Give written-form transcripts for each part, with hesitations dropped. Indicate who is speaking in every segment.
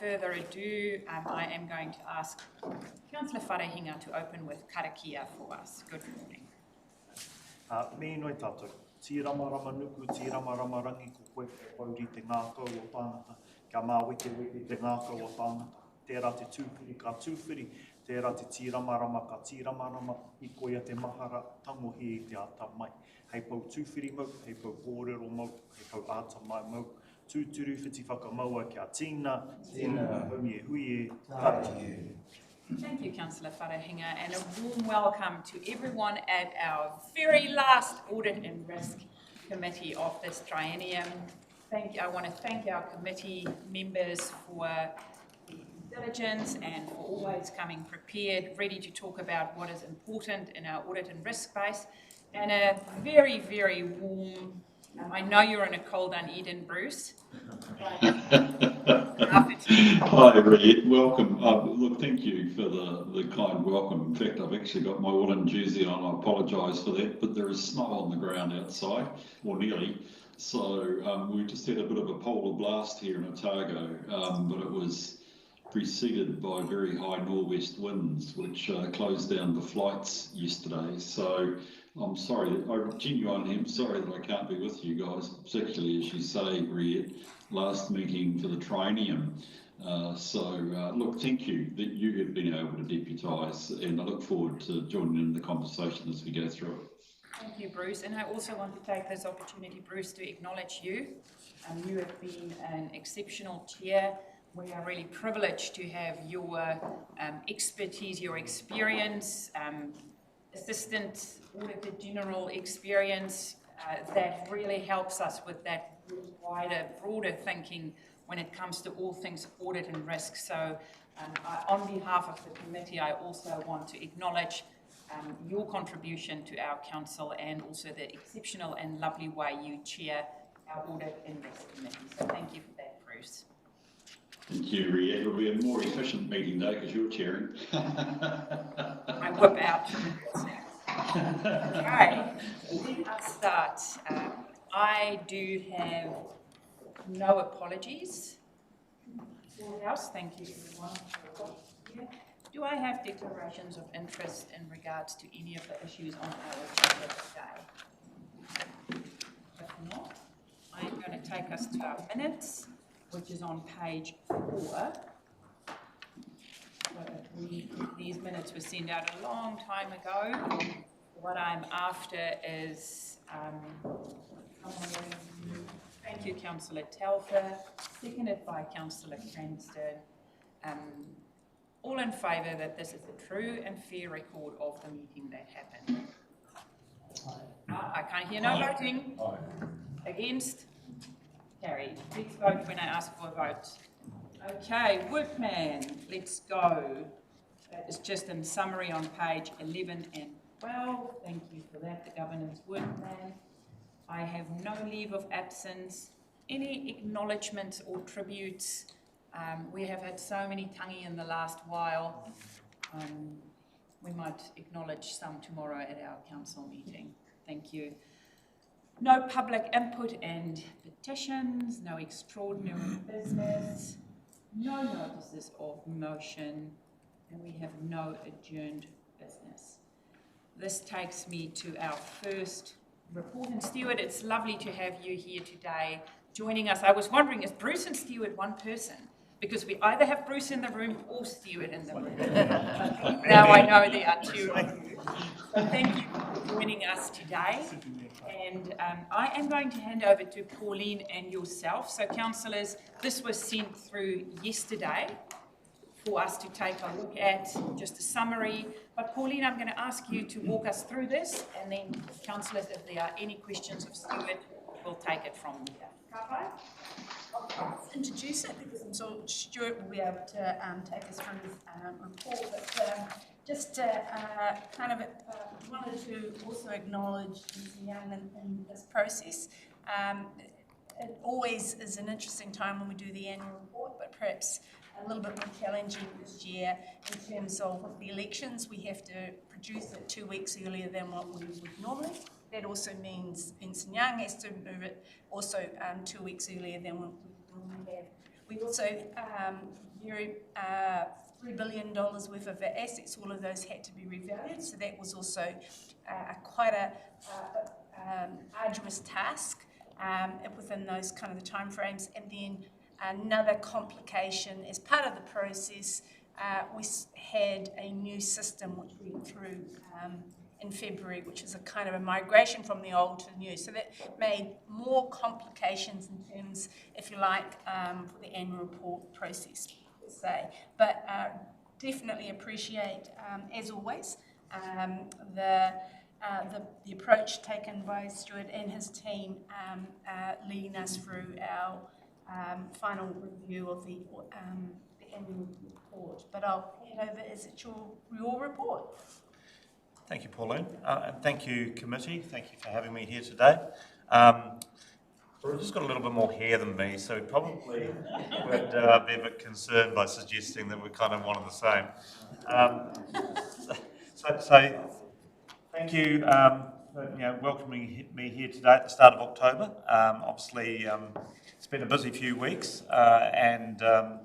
Speaker 1: Further ado, I am going to ask Councillor Wharehinga to open with Karakia for us. Good morning.
Speaker 2: Me noi tātou, tīramarama nuku, tīramarama rangi ko koe te pauri te ngākau o tāngata, kia māwete wete te ngākau o tāngata, tērā te tūwhiri ka tūwhiri, tērā te tīramarama ka tīramarama, I koia te mahara, tangohi I te ata mai. Hei pau tūwhiri mau, hei pau kōrero mau, hei pau ata mai mau, tūturu whiti whakamaua kia tīna, hui hui tātou.
Speaker 1: Thank you, Councillor Wharehinga, and a warm welcome to everyone at our very last Audit and Risk Committee of this triennium. I want to thank our committee members for the diligence and for always coming prepared, ready to talk about what is important in our audit and risk space, and a very, very warm, I know you're in a cold Dunedin, Bruce.
Speaker 3: Hi, Red. Welcome. Look, thank you for the kind welcome. In fact, I've actually got my woolen jersey on. I apologise for that, but there is snow on the ground outside, or nearly. So we just had a bit of a polar blast here in Otago, but it was preceded by very high nor'west winds, which closed down the flights yesterday. So I'm sorry, I genuinely am sorry that I can't be with you guys, particularly as you say, Red, last meeting for the triennium. Look, thank you that you have been able to deputise, and I look forward to joining in the conversation as we go through it.
Speaker 1: Thank you, Bruce, and I also want to take this opportunity, Bruce, to acknowledge you. You have been an exceptional chair. We are really privileged to have your expertise, your experience, Assistant Auditor General experience that really helps us with that wider, broader thinking when it comes to all things audit and risk. So on behalf of the committee, I also want to acknowledge your contribution to our council and also the exceptional and lovely way you chair our audit and risk committee. So thank you for that, Bruce.
Speaker 3: Thank you, Ria. It'll be a more efficient meeting though, because you're chairing.
Speaker 1: I whip out. Okay, let us start. I do have no apologies. Full house, thank you everyone for here. Do I have declarations of interest in regards to any of the issues on our agenda today? If not, I'm going to take us to our minutes, which is on page 4. These minutes were sent out a long time ago. What I'm after is, thank you, Councillor Telfer, seconded by Councillor Cranston. All in favour that this is a true and fair record of the meeting that happened. I can't hear no voting. Against? Carried. Please vote when I ask for a vote. Okay, Workman, let's go. That is just in summary on page 11 and 12. Thank you for that, the governance Workman. I have no leave of absence. Any acknowledgements or tributes? We have had so many tangi in the last while. We might acknowledge some tomorrow at our council meeting. Thank you. No public input and petitions, no extraordinary business, no notices of motion, and we have no adjourned business. This takes me to our first report. And Stewart, it's lovely to have you here today joining us. I was wondering, is Bruce and Stewart one person? Because we either have Bruce in the room or Stewart in the room. Now I know there are two of you. So thank you for joining us today. And I am going to hand over to Pauline and yourself. So councillors, this was sent through yesterday for us to take a look at, just a summary. But Pauline, I'm going to ask you to walk us through this, and then councillors, if there are any questions of Stewart, we'll take it from here.
Speaker 4: I'll introduce it because I'm sure Stuart will be able to take us through this report. But just kind of wanted to also acknowledge Mr. Young in this process. It always is an interesting time when we do the annual report, but perhaps a little bit more challenging this year in terms of with the elections. We have to produce it 2 weeks earlier than what we would normally. That also means Ernst has to move it also 2 weeks earlier than what we normally have. We also $3 billion worth of assets, all of those had to be revalued, so that was also quite a arduous task within those kind of the timeframes. And then another complication as part of the process, we had a new system which we went through in February, which is a kind of a migration from the old to the new. So that made more complications in terms, if you like, for the annual report process, per se. But definitely appreciate, as always, the approach taken by Stuart and his team leading us through our final review of the annual report. But I'll hand over, is it your report?
Speaker 5: Thank you, Pauline, and thank you, committee. Thank you for having me here today. Bruce's got a little bit more hair than me, so he probably would be a bit concerned by suggesting that we're kind of one and the same. So thank you for welcoming me here today at the start of October. Obviously, it's been a busy few weeks, and you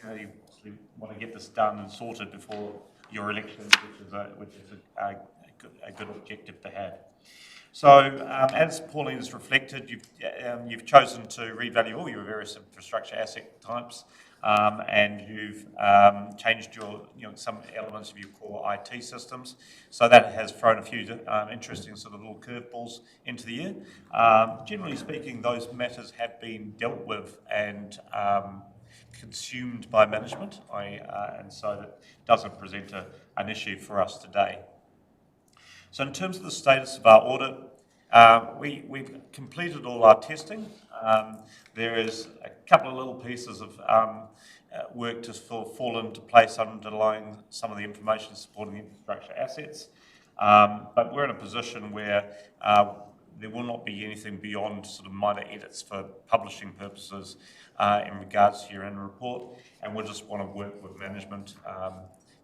Speaker 5: obviously want to get this done and sorted before your elections, which is a good objective to have. So, as Pauline has reflected, you've chosen to revalue all your various infrastructure asset types, and you've changed your, some elements of your core IT systems. So that has thrown a few interesting sort of little curveballs into the year. Generally speaking, those matters have been dealt with and consumed by management, and so that doesn't present an issue for us today. So in terms of the status of our audit, we've completed all our testing. There is a couple of little pieces of work to fall into place underlying some of the information supporting the infrastructure assets, but we're in a position where there will not be anything beyond sort of minor edits for publishing purposes in regards to your annual report, and we'll just want to work with management.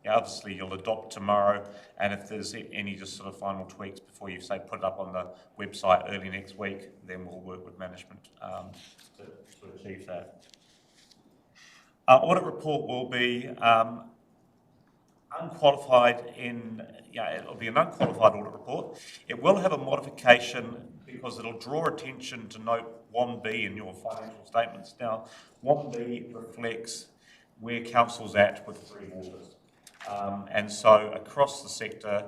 Speaker 5: Obviously, you'll adopt tomorrow, and if there's any just sort of final tweaks before you say put it up on the website early next week, then we'll work with management to achieve that. Our audit report will be unqualified it'll be an unqualified audit report. It will have a modification because it'll draw attention to note 1B in your financial statements. Now, 1B reflects where council's at with 3 waters. And so across the sector,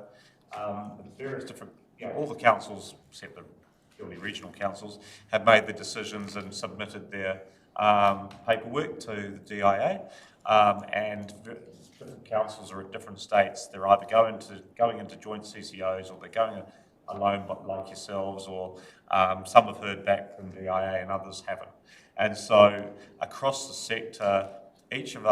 Speaker 5: various different, all the councils, except the purely regional councils, have made the decisions and submitted their paperwork to the DIA, and different councils are at different states. They're either going into joint CCOs, or they're going alone, like yourselves, or some have heard back from DIA and others haven't. And so across the sector, each of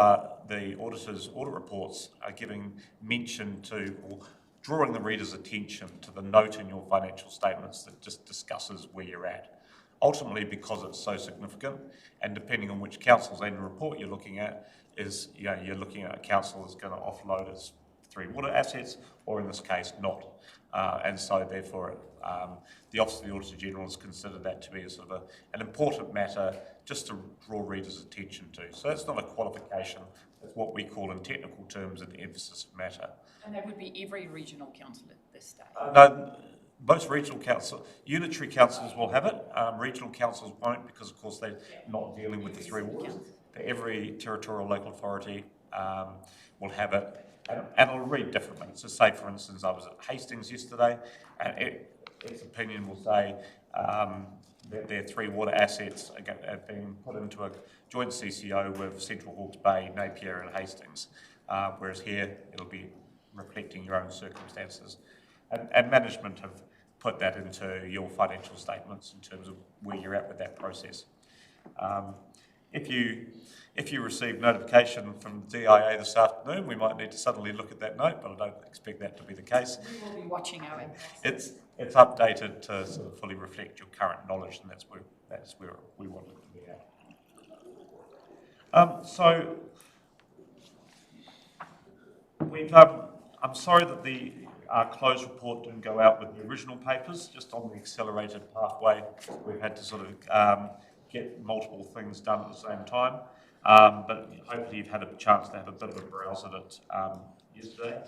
Speaker 5: the auditors' audit reports are giving mention to, or drawing the reader's attention to, the note in your financial statements that just discusses where you're at. Ultimately, because it's so significant, and depending on which council's annual report you're looking at, you're looking at a council that's going to offload its 3 water assets, or in this case, not. And so therefore, the Office of the Auditor General has considered that to be a sort of an important matter just to draw readers' attention to. So that's not a qualification, it's what we call in technical terms an emphasis of matter.
Speaker 1: And that would be every regional council at this stage?
Speaker 5: No, most regional councils, unitary councils will have it. Regional councils won't, because of course they're not dealing with the 3 waters. But every territorial local authority will have it. And it'll read differently. So say, for instance, I was at Hastings yesterday, and its opinion will say that their 3 water assets are being put into a joint CCO with Central Hawke's Bay, Napier and Hastings, whereas here it'll be reflecting your own circumstances. And management have put that into your financial statements in terms of where you're at with that process. If you receive notification from DIA this afternoon, we might need to suddenly look at that note, but I don't expect that to be the case.
Speaker 1: We will be watching our impact.
Speaker 5: It's updated to sort of fully reflect your current knowledge, and that's where we want it to be at. So I'm sorry that the closed report didn't go out with the original papers. Just on the accelerated pathway, we've had to sort of get multiple things done at the same time. but hopefully you've had a chance to have a bit of a browse at it yesterday.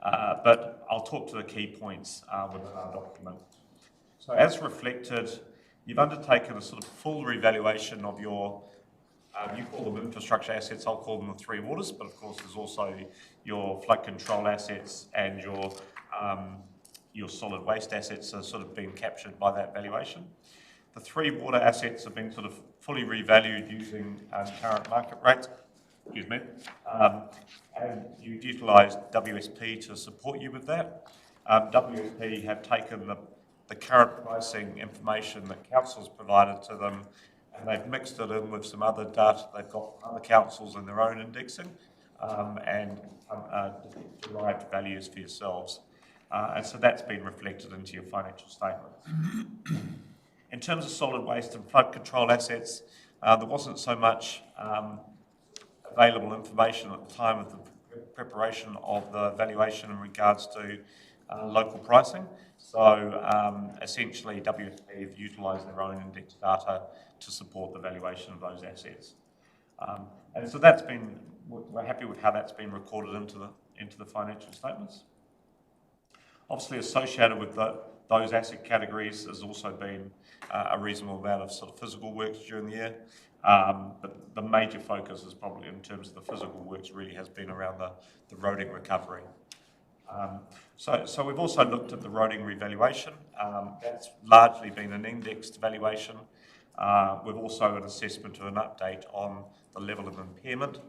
Speaker 5: But I'll talk to the key points within our document. So as reflected, you've undertaken a sort of full revaluation of your, you call them infrastructure assets, I'll call them the three waters, but of course there's also your flood control assets and your solid waste assets are sort of being captured by that valuation. The three water assets have been sort of fully revalued using current market rates, excuse me, and you've utilised WSP to support you with that. WSP have taken the current pricing information that councils provided to them, and they've mixed it in with some other data they've got from other councils in their own indexing, and derived values for yourselves. And so that's been reflected into your financial statements. In terms of solid waste and flood control assets, there wasn't so much available information at the time of the preparation of the valuation in regards to local pricing. So essentially WSP have utilised their own index data to support the valuation of those assets. And so that's been, we're happy with how that's been recorded into the financial statements. Obviously associated with those asset categories has also been a reasonable amount of sort of physical works during the year. But the major focus is probably in terms of the physical works really has been around the roading recovery. So we've also looked at the roading revaluation. That's largely been an indexed valuation. We've also an assessment of an update on the level of impairment.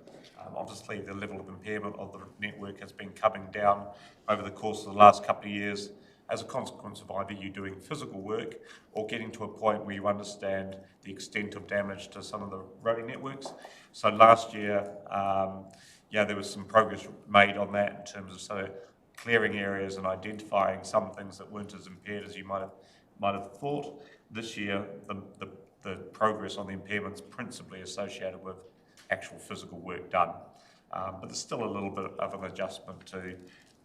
Speaker 5: Obviously the level of impairment of the network has been coming down over the course of the last couple of years as a consequence of either you doing physical work or getting to a point where you understand the extent of damage to some of the roading networks. So last year, there was some progress made on that in terms of clearing areas and identifying some things that weren't as impaired as you might have thought. This year, the progress on the impairments principally associated with actual physical work done. But there's still a little bit of an adjustment to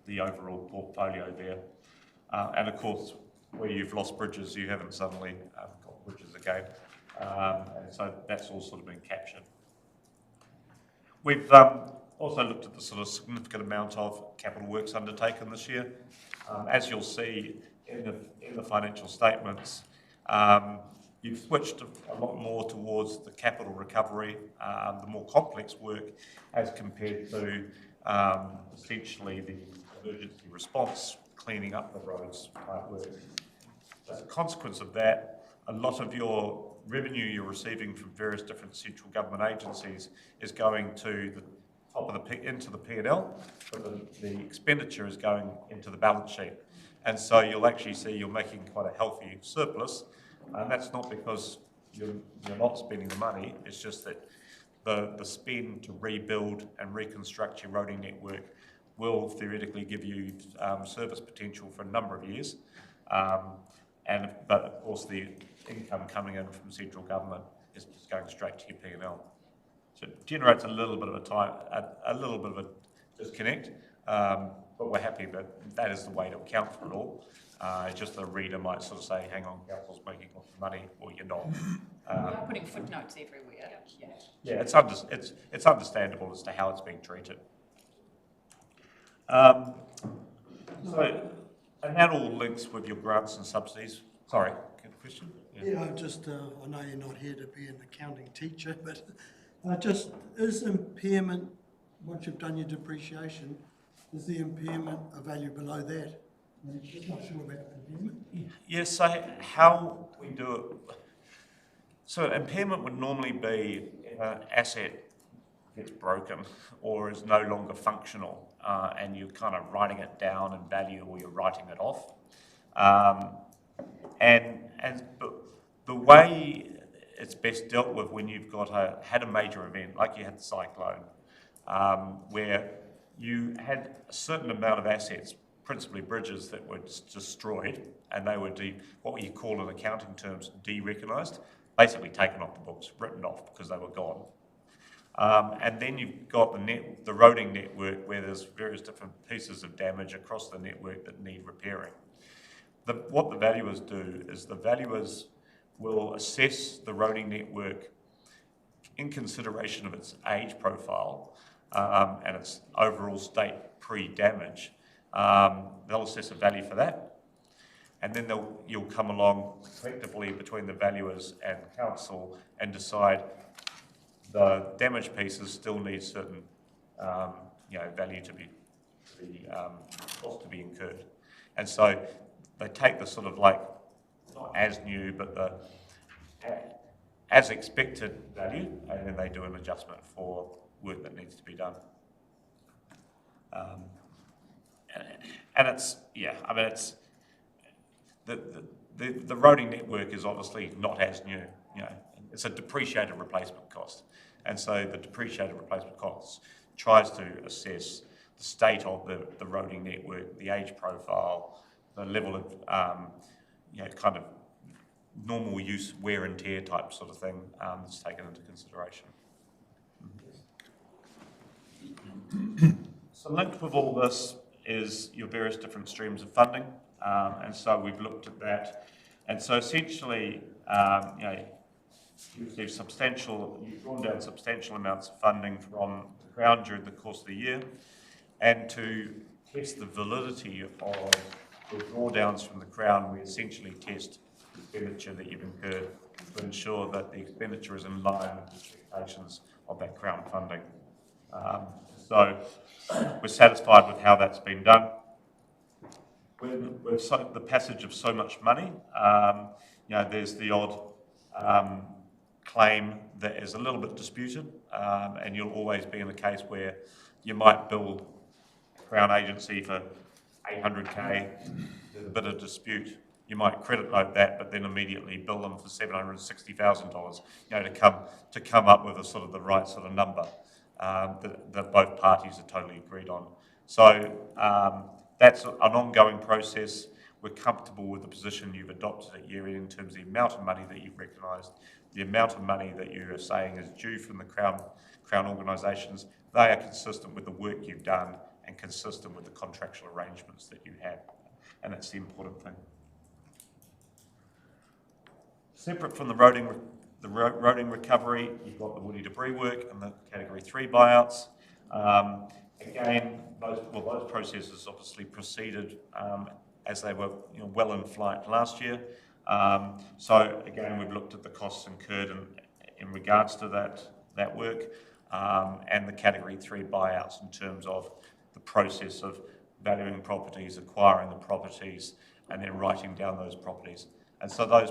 Speaker 5: the overall portfolio there. And of course, where you've lost bridges, you haven't suddenly got bridges again. And so that's all sort of been captured. We've also looked at the sort of significant amount of capital works undertaken this year. As you'll see in the financial statements, you've switched a lot more towards the capital recovery, the more complex work, as compared to essentially the emergency response, cleaning up the roads type work. As a consequence of that, a lot of your revenue you're receiving from various different central government agencies is going to the top of into the P&L, but the expenditure is going into the balance sheet. And so you'll actually see you're making quite a healthy surplus, and that's not because you're not spending the money, it's just that the spend to rebuild and reconstruct your roading network will theoretically give you service potential for a number of years. But of course the income coming in from central government is just going straight to your P&L. So it generates a little bit of a disconnect, but we're happy that is the way to account for it all. Just the reader might sort of say, hang on, council's making lots of money, or you're not.
Speaker 1: We are putting footnotes everywhere.
Speaker 5: Yeah, it's understandable as to how it's being treated. And that all links with your grants and subsidies. Sorry, good question?
Speaker 6: Yeah, I know you're not here to be an accounting teacher, but is impairment, once you've done your depreciation, is the impairment a value below that? I'm just not sure about impairment.
Speaker 5: Yeah, so how we do it. So impairment would normally be if an asset gets broken or is no longer functional, and you're kind of writing it down in value or you're writing it off. And the way it's best dealt with when you've had a major event, like you had the cyclone, where you had a certain amount of assets, principally bridges, that were destroyed, and they were what you call in accounting terms de-recognised, basically taken off the books, written off because they were gone. And then you've got the roading network where there's various different pieces of damage across the network that need repairing. What the valuers do is the valuers will assess the roading network in consideration of its age profile and its overall state pre-damage, they'll assess a value for that. And then you'll come along collectively between the valuers and council and decide the damage pieces still need certain value to be cost to be incurred. And so they take the sort of like, not as new, but the as expected value, and then they do an adjustment for work that needs to be done. And it's, it's, the roading network is obviously not as new, it's a depreciated replacement cost. And so the depreciated replacement cost tries to assess the state of the roading network, the age profile, the level of, kind of normal use, wear and tear type sort of thing that's taken into consideration. So linked with all this is your various different streams of funding, and so we've looked at that. And so essentially, you've drawn down substantial amounts of funding from the Crown during the course of the year, and to test the validity of the drawdowns from the Crown, we essentially test the expenditure that you've incurred to ensure that the expenditure is in line with the expectations of that Crown funding. So we're satisfied with how that's been done. With the passage of so much money, there's the odd claim that is a little bit disputed, and you'll always be in a case where you might bill Crown agency for 800k, there's a bit of dispute. You might credit note that, but then immediately bill them for $760,000, to come up with a sort of the right sort of number that both parties are totally agreed on. So that's an ongoing process. We're comfortable with the position you've adopted at year end in terms of the amount of money that you've recognised, the amount of money that you are saying is due from the Crown organisations. They are consistent with the work you've done and consistent with the contractual arrangements that you have. And that's the important thing. Separate from the roading recovery, you've got the woody debris work and the Category 3 buyouts. Again, those processes obviously proceeded as they were well in flight last year. So again, we've looked at the costs incurred in regards to that work and the Category 3 buyouts in terms of the process of valuing properties, acquiring the properties, and then writing down those properties. And so those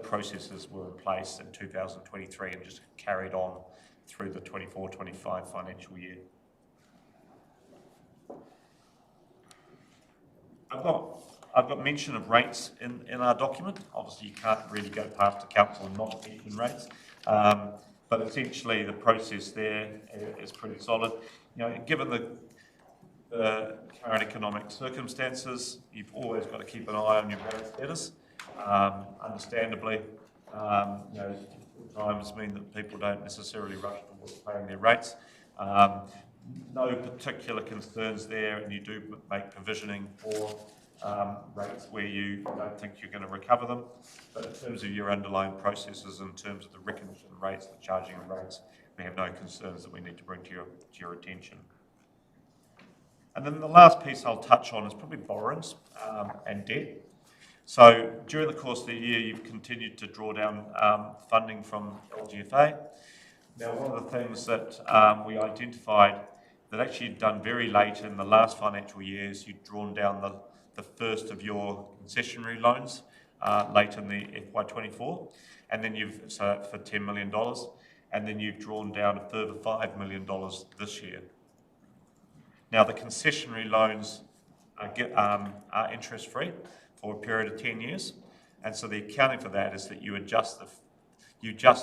Speaker 5: processes were in place in 2023 and just carried on through the 24-25 financial year. I've got mention of rates in our document. Obviously, you can't really go past the council and not mention rates. But essentially, the process there is pretty solid. Given the current economic circumstances, you've always got to keep an eye on your rate status. Understandably, times mean that people don't necessarily rush towards paying their rates. No particular concerns there, and you do make provisioning for rates where you don't think you're going to recover them. But in terms of your underlying processes, in terms of the recognition rates, the charging of rates, we have no concerns that we need to bring to your attention. And then the last piece I'll touch on is probably borrowings and debt. So during the course of the year, you've continued to draw down funding from LGFA. Now, one of the things that we identified that actually you'd done very late in the last financial year is you'd drawn down the first of your concessionary loans late in the FY24, and then for $10 million, and then you've drawn down a further $5 million this year. Now, the concessionary loans are interest-free for a period of 10 years, and so the accounting for that is that you adjust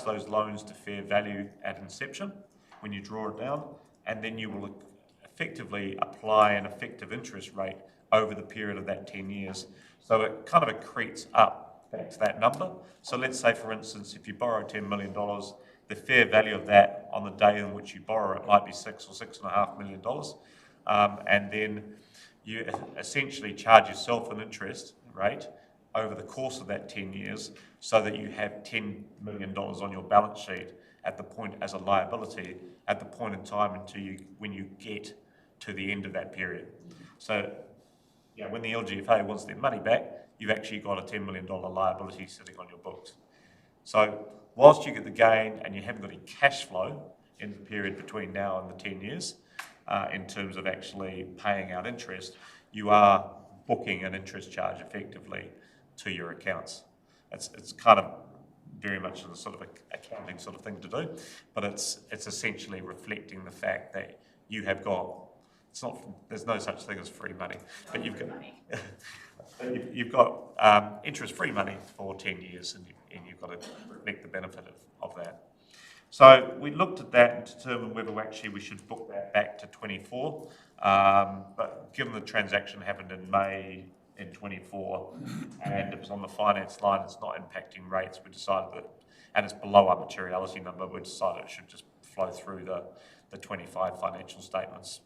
Speaker 5: those loans to fair value at inception when you draw it down, and then you will effectively apply an effective interest rate over the period of that 10 years. So it kind of accretes up back to that number. So let's say, for instance, if you borrow $10 million, the fair value of that on the day in which you borrow it might be $6 or $6.5 million. And then you essentially charge yourself an interest rate over the course of that 10 years so that you have $10 million on your balance sheet at the point as a liability at the point in time when you get to the end of that period. So, when the LGFA wants their money back, you've actually got a $10 million liability sitting on your books. So, whilst you get the gain and you haven't got any cash flow in the period between now and the 10 years, in terms of actually paying out interest, you are booking an interest charge effectively to your accounts. It's kind of very much a sort of accounting sort of thing to do, but it's essentially reflecting the fact that you have got, there's no such thing as free money, but you've got interest-free money for 10 years, and you've got to reflect the benefit of that. So we looked at that and determined whether actually we should book that back to 24, but given the transaction happened in May in 24, and it was on the finance line, it's not impacting rates, we decided that, and it's below our materiality number, we decided it should just flow through the 25 financial statements,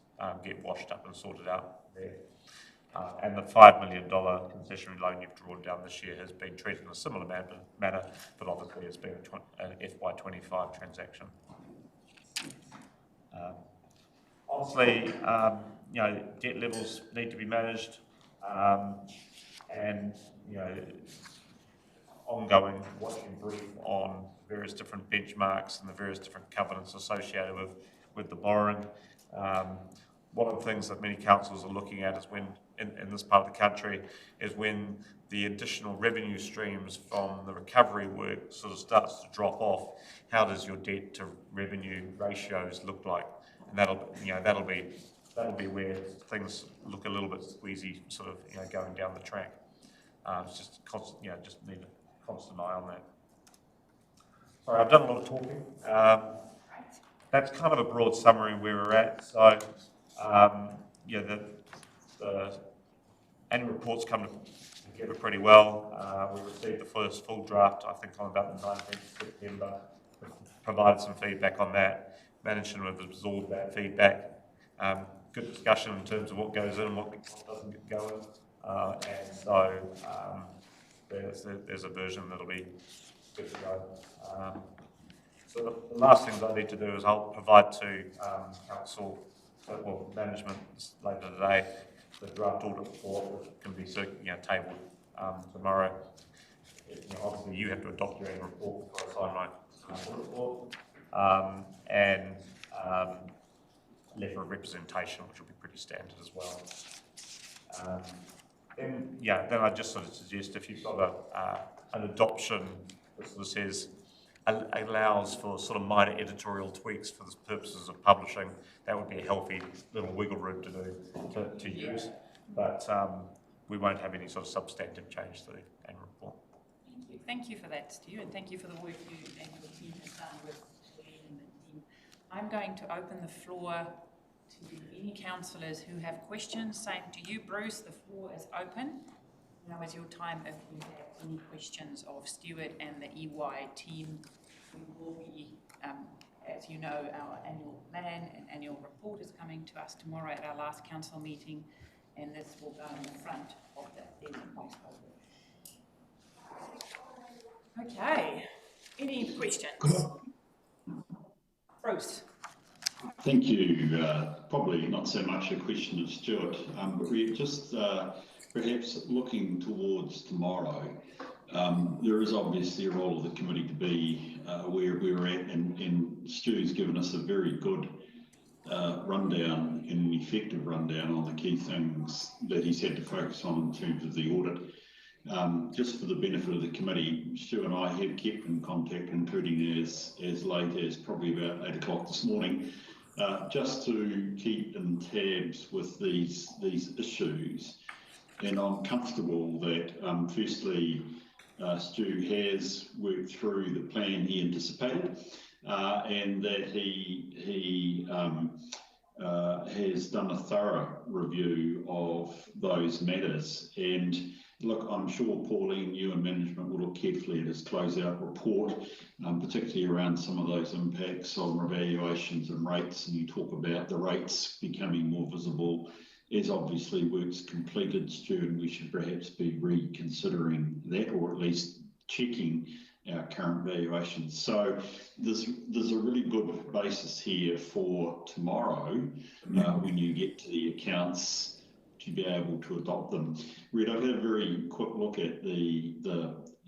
Speaker 5: get washed up and sorted out there. And the $5 million concessionary loan you've drawn down this year has been treated in a similar manner, but obviously it's been an FY25 transaction. Obviously, debt levels need to be managed, and ongoing watching brief on various different benchmarks and the various different covenants associated with the borrowing. One of the things that many councils are looking at is when, in this part of the country, is when the additional revenue streams from the recovery work sort of starts to drop off, how does your debt to revenue ratios look like? And that'll be where things look a little bit squeezy, sort of going down the track. It's just constant, just need a constant eye on that. Sorry, I've done a lot of talking. That's kind of a broad summary where we're at. So, the annual reports come together pretty well. We received the first full draft, I think, on about the 19th of September. Provided some feedback on that. Management have absorbed that feedback. Good discussion in terms of what goes in and what doesn't go in. And so there's a version that'll be good to go. So the last things I need to do is I'll provide to council, management later today, the draft audit report, which can be tabled tomorrow. Obviously you have to adopt your own report before I sign my audit report, and letter of representation, which will be pretty standard as well. Then I just sort of suggest if you've got an adoption that sort of says allows for sort of minor editorial tweaks for the purposes of publishing, that would be a healthy little wiggle room to use. But we won't have any sort of substantive change to the annual report.
Speaker 1: Thank you for that, Stu, and thank you for the work you and your team have done with Lee and the team. I'm going to open the floor to any councillors who have questions. Same to you, Bruce, the floor is open. Now is your time if you have any questions of Stuart and the EY team. We will be, as you know, our annual plan and annual report is coming to us tomorrow at our last council meeting, and this will go in the front of that. Okay, any questions? Bruce.
Speaker 3: Thank you. Probably not so much a question of Stuart, but we're just perhaps looking towards tomorrow. There is obviously a role of the committee to be where we're at, and Stu's given us a very good rundown and an effective rundown on the key things that he's had to focus on in terms of the audit. Just for the benefit of the committee, Stu and I have kept in contact, including as late as probably about 8 o'clock this morning, just to keep in tabs with these issues. And I'm comfortable that firstly, Stu has worked through the plan he anticipated, and that he has done a thorough review of those matters. And look, I'm sure Pauline, you and management will look carefully at his closeout report, particularly around some of those impacts on revaluations and rates. And you talk about the rates becoming more visible as obviously work's completed, Stu, and we should perhaps be reconsidering that, or at least checking our current valuations. So there's a really good basis here for tomorrow when you get to the accounts to be able to adopt them. Reid, I've had a very quick look at the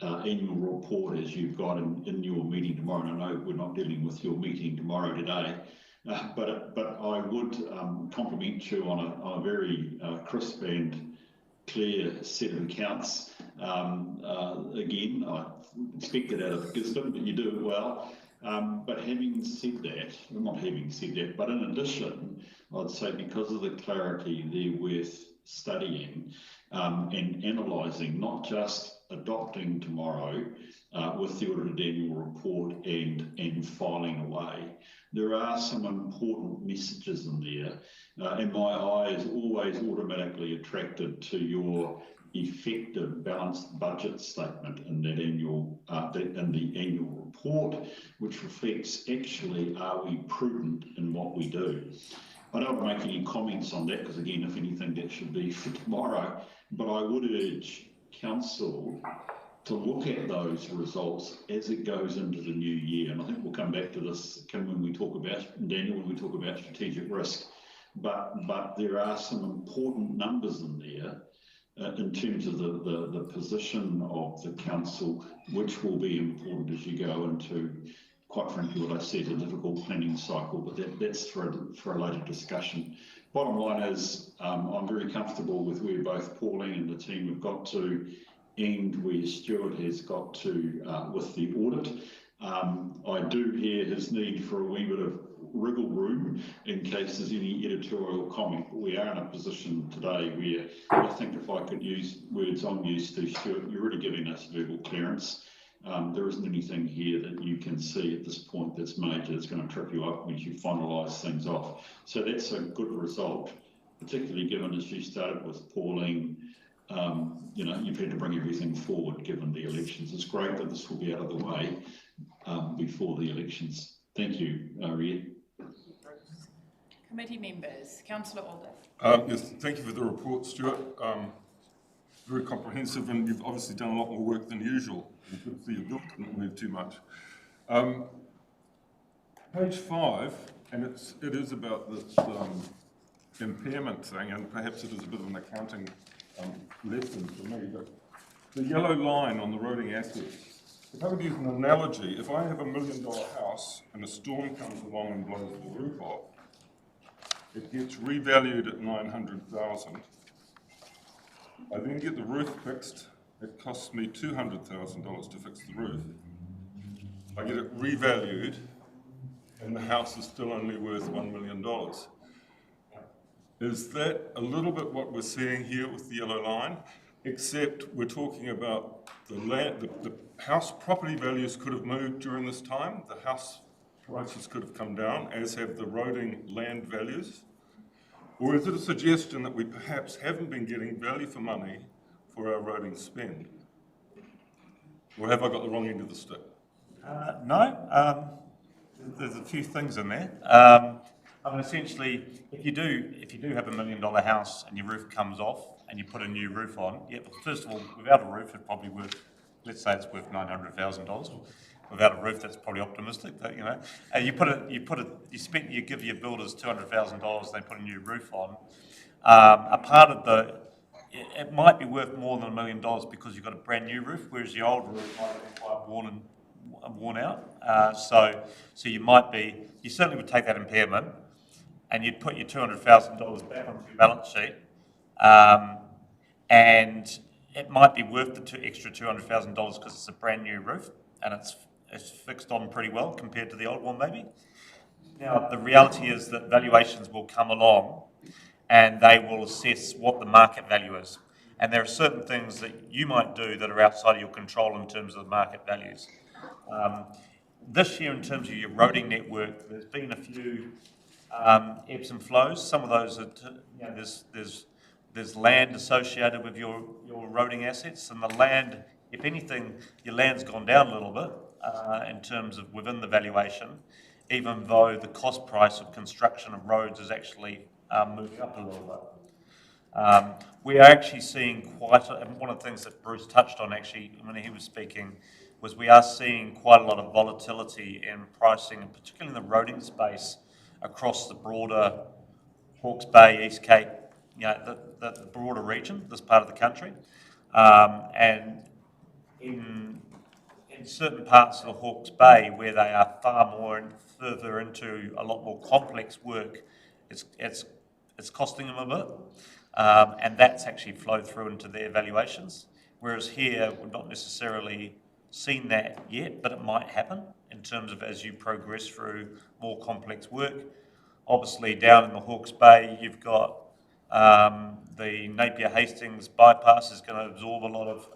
Speaker 3: annual report as you've got in your meeting tomorrow, and I know we're not dealing with your meeting tomorrow today, but I would compliment you on a very crisp and clear set of accounts. Again, I expect it out of Gisborne, but you do it well. But having said that, well, not having said that, but in addition, I'd say because of the clarity, they're worth studying and analysing, not just adopting tomorrow with the audited annual report and filing away. There are some important messages in there, and my eye is always automatically attracted to your effective balanced budget statement in that in the annual report, which reflects actually are we prudent in what we do. I don't want to make any comments on that because again, if anything, that should be for tomorrow. But I would urge council to look at those results as it goes into the new year. And I think we'll come back to this, Kim, when we talk about, Daniel, when we talk about strategic risk. But there are some important numbers in there in terms of the position of the council, which will be important as you go into, quite frankly, what I said, a difficult planning cycle, but that's for a later discussion. Bottom line is, I'm very comfortable with where both Pauline and the team have got to and where Stuart has got to with the audit. I do hear his need for a wee bit of wriggle room in case there's any editorial comment, but we are in a position today where I think if I could use words I'm used to, Stuart, you're really giving us verbal clearance. There isn't anything here that you can see at this point that's major that's going to trip you up when you finalise things off. So that's a good result, particularly given as you started with Pauline, you know, you've had to bring everything forward given the elections. It's great that this will be out of the way before the elections. Thank you, Reid.
Speaker 1: Committee members, Councillor Alder.
Speaker 7: Yes, thank you for the report, Stuart. Very comprehensive, and you've obviously done a lot more work than usual. Your bill didn't move too much. Page 5, and it is about this impairment thing, and perhaps it is a bit of an accounting lesson for me, but the yellow line on the roading assets, if I would use an analogy, if I have $1 million house and a storm comes along and blows the roof off, it gets revalued at $900,000. I then get the roof fixed. It costs me $200,000 to fix the roof. I get it revalued, and the house is still only worth $1 million. Is that a little bit what we're seeing here with the yellow line? Except we're talking about the land, the house property values could have moved during this time. The house prices could have come down, as have the roading land values. Or is it a suggestion that we perhaps haven't been getting value for money for our roading spend? Or have I got the wrong end of the stick?
Speaker 5: No, there's a few things in there. I mean, essentially, if you do have $1 million house and your roof comes off and you put a new roof on, yeah, first of all, without a roof, it's probably worth, let's say it's worth $900,000. Without a roof, that's probably optimistic, but, you know. You give your builders $200,000, they put a new roof on. A part of it might be worth more than $1 million because you've got a brand new roof, whereas the old roof might be quite worn out. So you certainly would take that impairment and you'd put your $200,000 back onto your balance sheet, and it might be worth the extra $200,000 because it's a brand new roof and it's fixed on pretty well compared to the old one maybe. Now, the reality is that valuations will come along and they will assess what the market value is. And there are certain things that you might do that are outside of your control in terms of the market values. This year, in terms of your roading network, there's been a few ebbs and flows. Some of those are, you know, there's land associated with your roading assets, and the land, if anything, your land's gone down a little bit in terms of within the valuation, even though the cost price of construction of roads is actually moving up a little bit. We are actually seeing and one of the things that Bruce touched on actually when he was speaking, was we are seeing quite a lot of volatility in pricing, and particularly in the roading space across the broader Hawke's Bay, East Cape, the broader region, this part of the country. And in certain parts of the Hawke's Bay where they are far more and further into a lot more complex work, it's costing them a bit, and that's actually flowed through into their valuations. Whereas here, we've not necessarily seen that yet, but it might happen in terms of as you progress through more complex work. Obviously, down in the Hawke's Bay, you've got the Napier Hastings bypass is going to absorb a lot of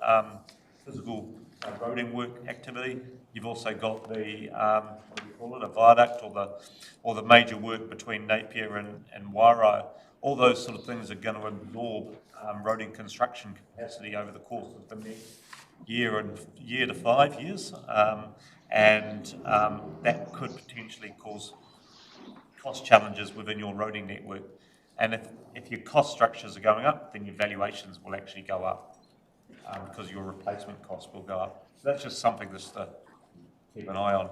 Speaker 5: physical roading work activity. You've also got the what do you call it, a viaduct, or the major work between Napier and Wairau. All those sort of things are going to absorb roading construction capacity over the course of the next year to 5 years, and that could potentially cause cost challenges within your roading network. And if your cost structures are going up, then your valuations will actually go up because your replacement costs will go up. So that's just something just to keep an eye on.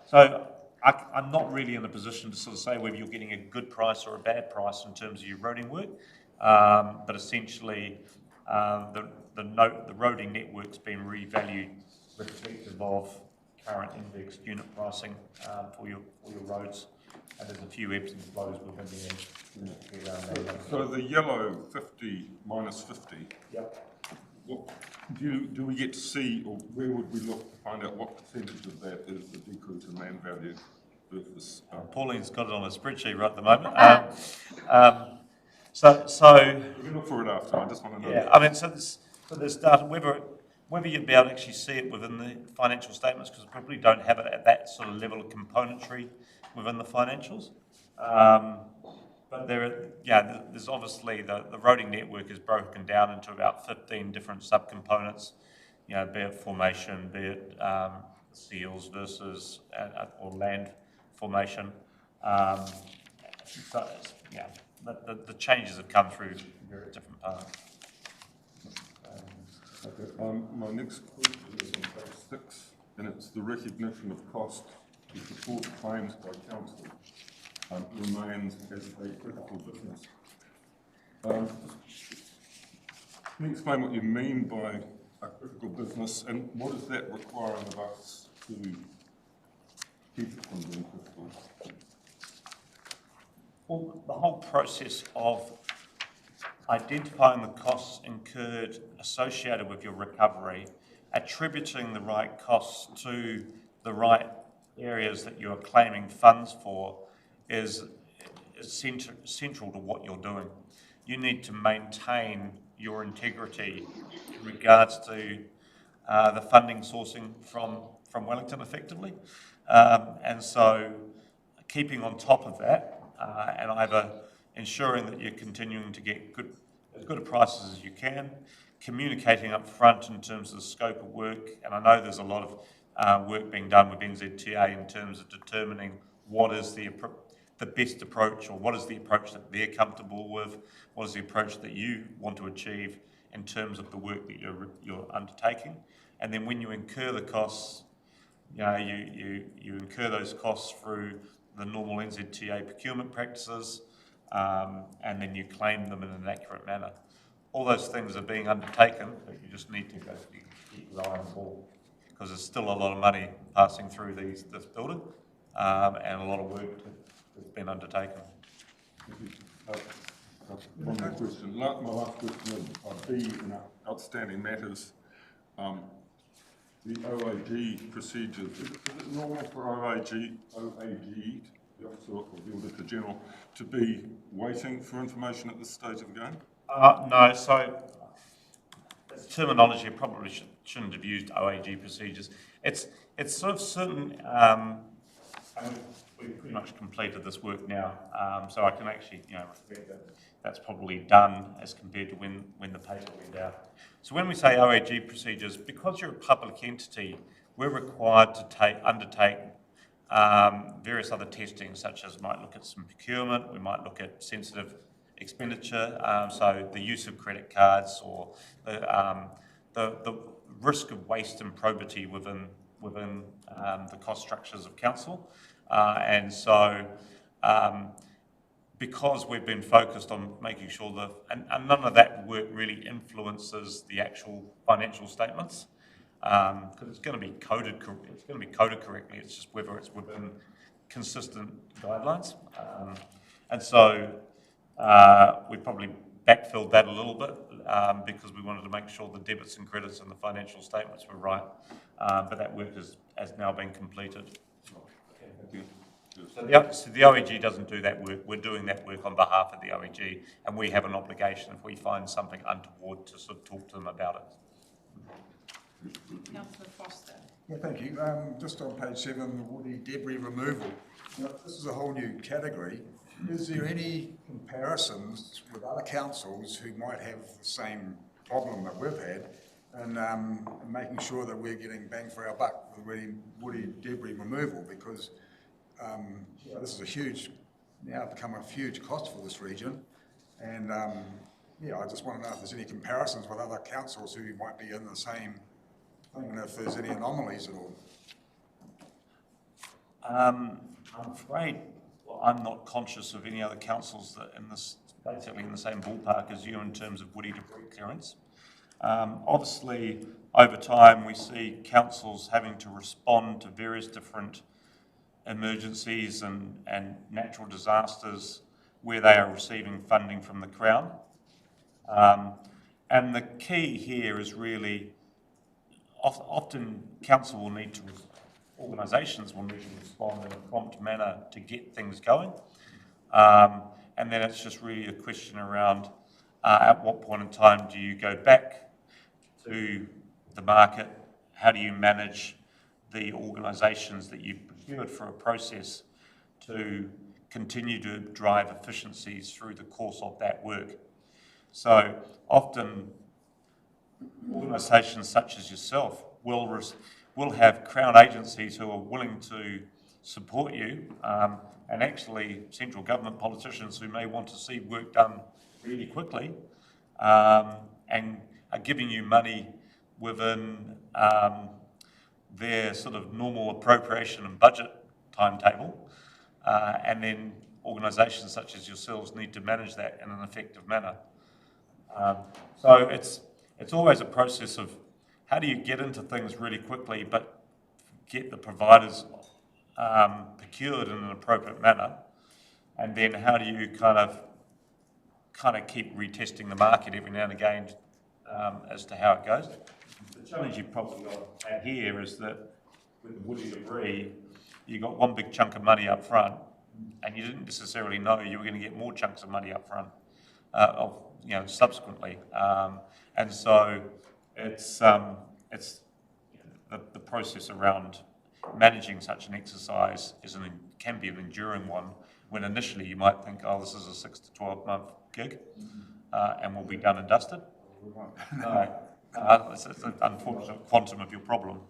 Speaker 5: So I'm not really in a position to sort of say whether you're getting a good price or a bad price in terms of your roading work, but essentially the roading network's been revalued reflective of current indexed unit pricing for your roads. And there's a few ebbs and flows within the around that.
Speaker 7: So the yellow 50 minus 50.
Speaker 5: Yep.
Speaker 7: What, do we get to see, or where would we look to find out what percentage of that is the decrease in land value versus?
Speaker 5: Pauline's got it on a spreadsheet right at the moment. So
Speaker 7: we can look for it after. I just want to know.
Speaker 5: Yeah, I mean, so there's data. Whether you'd be able to actually see it within the financial statements, because we probably don't have it at that sort of level of componentry within the financials. But there's obviously the roading network is broken down into about 15 different subcomponents, be it formation, be it seals versus or land formation. So the changes have come through various different parts.
Speaker 7: Okay. My next question is on page 6, and it's the recognition of cost to support claims by council remains as a critical business. Can you explain what you mean by a critical business, and what is that requiring of us to keep it from being critical?
Speaker 5: Well, the whole process of identifying the costs incurred associated with your recovery, attributing the right costs to the right areas that you are claiming funds for is central to what you're doing. You need to maintain your integrity in regards to the funding sourcing from Wellington effectively. And so keeping on top of that and either ensuring that you're continuing to get as good a prices as you can, communicating up front in terms of the scope of work, and I know there's a lot of work being done with NZTA in terms of determining what is the best approach, or what is the approach that they're comfortable with, what is the approach that you want to achieve in terms of the work that you're undertaking. And then when you incur the costs, you incur those costs through the normal NZTA procurement practices, and then you claim them in an accurate manner. All those things are being undertaken, but you just need to basically keep your eye on the ball, because there's still a lot of money passing through this building, and a lot of work has been undertaken.
Speaker 7: One more question. My last question would be in outstanding matters. The OAG procedures. Is it normal for OAG, the Officer of the Auditor General, to be waiting for information at this stage of the game?
Speaker 5: No, so that's terminology. I probably shouldn't have used OAG procedures. It's sort of certain. We've pretty much completed this work now, so I can actually reflect that that's probably done as compared to when the paper went out. So when we say OAG procedures, because you're a public entity, we're required to undertake various other testing, such as might look at some procurement, we might look at sensitive expenditure, so the use of credit cards, or the risk of waste and probity within the cost structures of council. And so because we've been focused on making sure that, and none of that work really influences the actual financial statements, because it's going to be coded correctly. It's just whether it's within consistent guidelines. And so we probably backfilled that a little bit because we wanted to make sure the debits and credits in the financial statements were right. But that work has now been completed. So the OEG doesn't do that work. We're doing that work on behalf of the OEG, and we have an obligation if we find something untoward to sort of talk to them about it.
Speaker 1: Councillor Foster.
Speaker 8: Yeah, thank you. Just on page 7, the woody debris removal. Now, this is a whole new category. Is there any comparisons with other councils who might have the same problem that we've had and making sure that we're getting bang for our buck with woody debris removal? Because this is now become a huge cost for this region. And I just want to know if there's any comparisons with other councils who might be in the same thing and if there's any anomalies at all.
Speaker 5: I'm afraid I'm not conscious of any other councils that basically in the same ballpark as you in terms of woody debris clearance. Obviously, over time, we see councils having to respond to various different emergencies and natural disasters where they are receiving funding from the Crown. And the key here is really often council will need to, organisations will need to respond in a prompt manner to get things going. And then it's just really a question around at what point in time do you go back to the market? How do you manage the organisations that you've procured for a process to continue to drive efficiencies through the course of that work? So often organisations such as yourself will have Crown agencies who are willing to support you, and actually central government politicians who may want to see work done really quickly, and are giving you money within their sort of normal appropriation and budget timetable, and then organisations such as yourselves need to manage that in an effective manner. So it's always a process of how do you get into things really quickly but get the providers procured in an appropriate manner, and then how do you kind of keep retesting the market every now and again as to how it goes. The challenge you've probably got here is that with the woody debris, you got one big chunk of money up front, and you didn't necessarily know you were going to get more chunks of money up front subsequently, and so it's the process around managing such an exercise can be an enduring one, when initially you might think, oh, this is a 6 to 12 month gig, and we'll be done and dusted. It's an unfortunate quantum of your problem.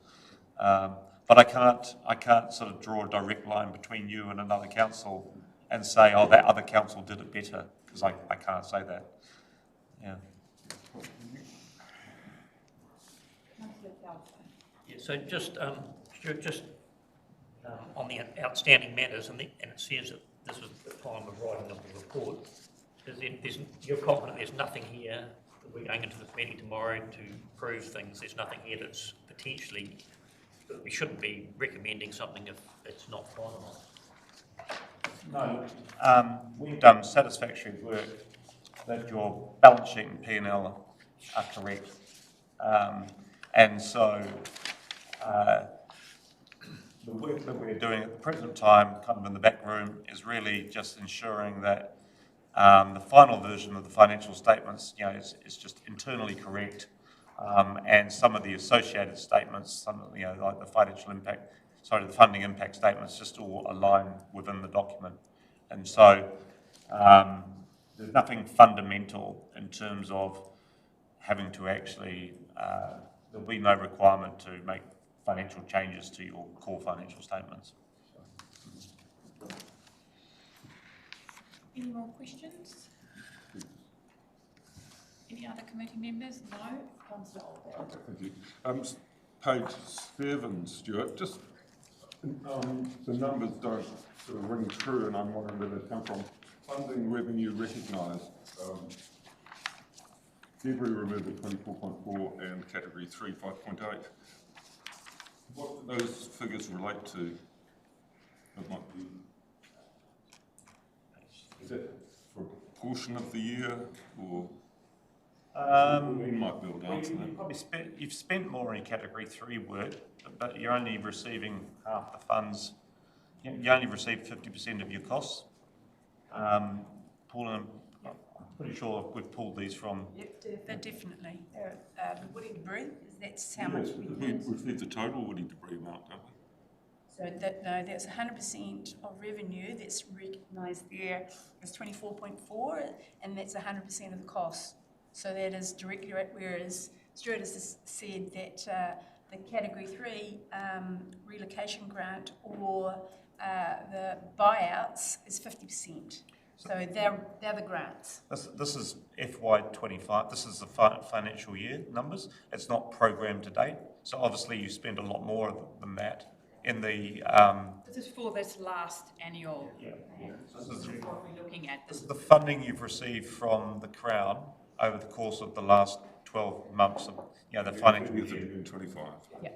Speaker 5: But I can't sort of draw a direct line between you and another council and say, oh, that other council did it better, because I can't say that. Yeah.
Speaker 9: Yeah, so just, Stuart, on the outstanding matters, and it says that this was the time of writing of the report, you're confident there's nothing here that we're going into the committee tomorrow to prove things, there's nothing here that's potentially, that we shouldn't be recommending something if it's not finalised?
Speaker 5: No, we've done satisfactory work that your balance sheet and P&L are correct. And so the work that we're doing at the present time, kind of in the back room, is really just ensuring that the final version of the financial statements, is just internally correct, and some of the associated statements, like the the funding impact statements, just all align within the document. And so there's nothing fundamental in terms of having to actually, there'll be no requirement to make financial changes to your core financial statements.
Speaker 1: Any more questions? Any other committee members? No? Councillor Alder.
Speaker 7: Thank you. Page 7, Stuart, just the numbers don't sort of ring true, and I'm wondering where they come from. Funding revenue recognised, debris removal 24.4 and category 3 5.8. What do those figures relate to? It might be. Is it for a portion of the year, or? We might be able to answer that.
Speaker 5: You've spent more in category 3 work, but you're only receiving half the funds. You only receive 50% of your costs. Paul, I'm pretty sure we've pulled these from.
Speaker 4: Yep, definitely. The woody debris, that's how
Speaker 7: Yes,
Speaker 4: much
Speaker 7: we receive the total woody debris amount, don't we?
Speaker 4: So that's 100% of revenue that's recognised there as 24.4, and that's 100% of the cost. So that is directly, whereas Stuart has said that the category 3 relocation grant or the buyouts is 50%. So they're the grants.
Speaker 5: This is FY25. This is the financial year numbers. It's not programmed to date. So obviously you spend a lot more than that in the.
Speaker 1: This is for this last annual.
Speaker 5: Yeah.
Speaker 1: This is what we're looking at.
Speaker 5: This is the funding you've received from the Crown over the course of the last 12 months of the financial year.
Speaker 7: 25.
Speaker 1: Yeah.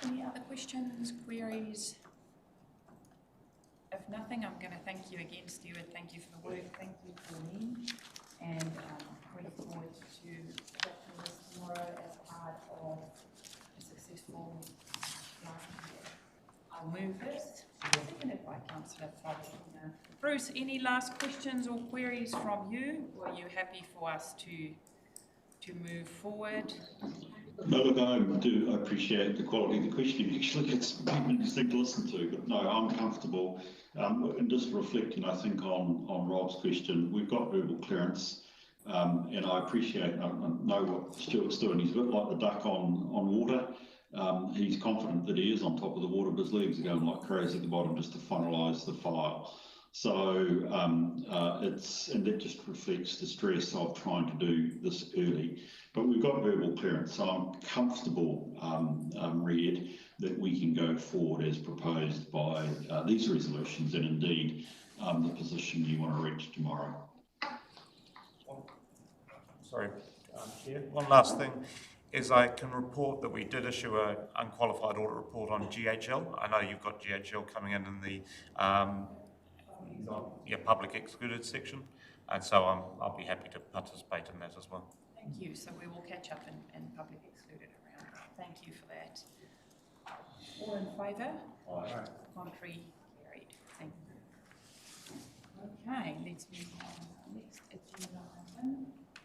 Speaker 1: Any other questions, queries? If nothing, I'm going to thank you again, Stuart. Thank you for the work. Thank you for me. And I look forward to adopting this tomorrow as part of a successful last year. I'll move this. Seconded by Councillor Faulkner. Bruce, any last questions or queries from you? Or are you happy for us to move forward?
Speaker 3: No, look, I do appreciate the quality of the questioning. Actually, it's interesting to listen to, but no, I'm comfortable. And just reflecting, I think, on Rob's question, we've got verbal clearance, and I appreciate, I know what Stuart's doing. He's a bit like the duck on water. He's confident that he is on top of the water, but his legs are going like crazy at the bottom just to finalise the file. So and that just reflects the stress of trying to do this early. But we've got verbal clearance, so I'm comfortable, Red, that we can go forward as proposed by these resolutions and indeed the position you want to reach tomorrow.
Speaker 5: Sorry, Chair. One last thing is I can report that we did issue an unqualified audit report on GHL. I know you've got GHL coming in the public excluded section, and so I'll be happy to participate in that as well.
Speaker 1: Thank you. So we will catch up in public excluded around that. Thank you for that. All in favour?
Speaker 5: Aye.
Speaker 1: Contrary? Carried. Thank you. Okay, let's move on to the next agenda item,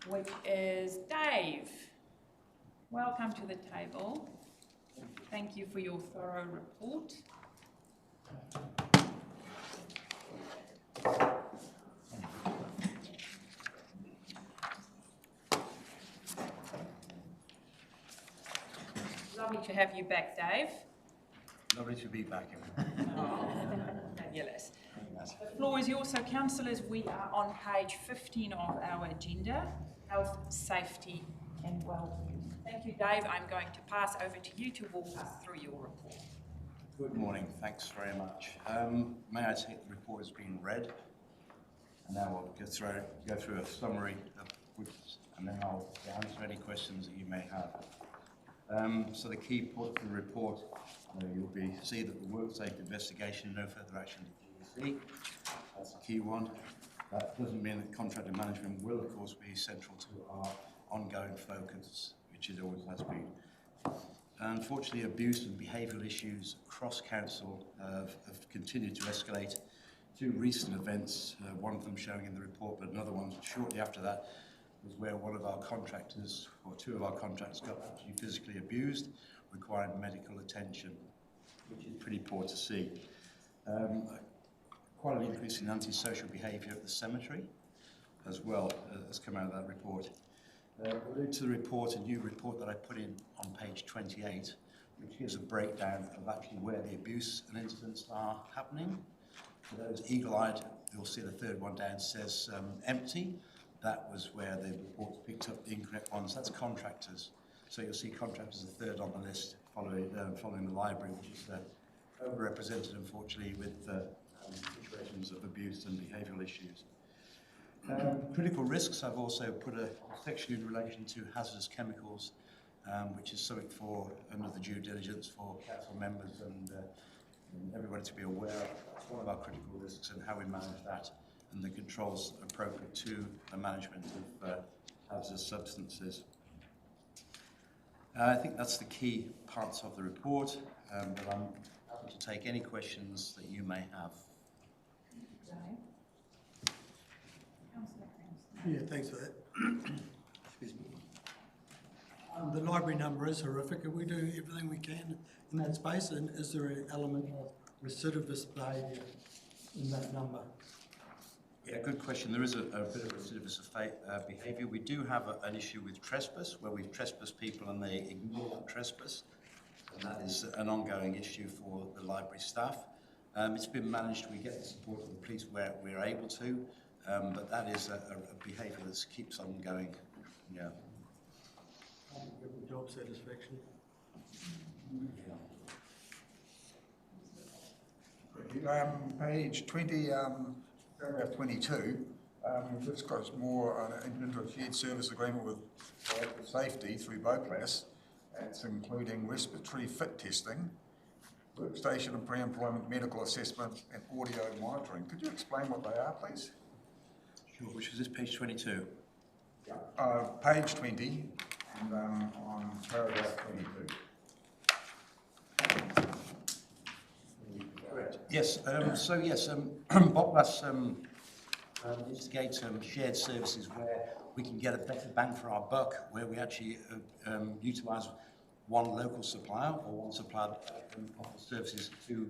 Speaker 1: which is Dave. Welcome to the table. Thank you for your thorough report. Lovely to have you back, Dave.
Speaker 10: Lovely to be back.
Speaker 1: Oh, fabulous. The floor is yours. So, councillors, we are on page 15 of our agenda, health, safety and wellbeing. Thank you, Dave. I'm going to pass over to you to walk us through your report.
Speaker 10: Good morning. Thanks very much. May I take the report has been read, and now we'll go through a summary and then I'll answer any questions that you may have. So the key points of the report, you'll see that the work-safe investigation, no further action to DEC. That's the key one. That doesn't mean that contractor management will, of course, be central to our ongoing focus, which it always has been. Unfortunately, abuse and behavioural issues across council have continued to escalate. Two recent events, one of them showing in the report, but another one shortly after that, was where one of our contractors, or two of our contractors, got actually physically abused, requiring medical attention, which is pretty poor to see. Quite an increase in antisocial behaviour at the cemetery as well has come out of that report. Related to the report, a new report that I put in on page 28, which gives a breakdown of actually where the abuse and incidents are happening. For those eagle-eyed, you'll see the third one down says empty. That was where the reports picked up the incorrect ones. That's contractors. So you'll see contractors are third on the list, following the library, which is overrepresented, unfortunately, with situations of abuse and behavioural issues. Critical risks, I've also put a section in relation to hazardous chemicals, which is something for under the due diligence for council members and everybody to be aware of. That's one of our critical risks and how we manage that and the controls appropriate to the management of hazardous substances. I think that's the key parts of the report, but I'm happy to take any questions that you may have.
Speaker 6: Yeah, thanks for that. Excuse me. The library number is horrific. Are we doing everything we can in that space? And is there an element of recidivist behaviour in that number?
Speaker 10: Yeah, good question. There is a bit of recidivist behaviour. We do have an issue with trespass, where we've trespassed people and they ignore that trespass. And that is an ongoing issue for the library staff. It's been managed. We get the support of the police where we're able to, but that is a behaviour that keeps on going. Yeah.
Speaker 6: Job satisfaction.
Speaker 8: Page 20, paragraph 22, this goes more into a shared service agreement with safety through BOCLAS. It's including respiratory fit testing, workstation and pre-employment medical assessment, and audio monitoring. Could you explain what they are, please?
Speaker 10: Sure. Which is this, page 22?
Speaker 8: Page 20, and on paragraph 22.
Speaker 10: Correct. Yes. BOCLAS instigates shared services where we can get a better bang for our buck, where we actually utilise one local supplier or one supplier that offers services to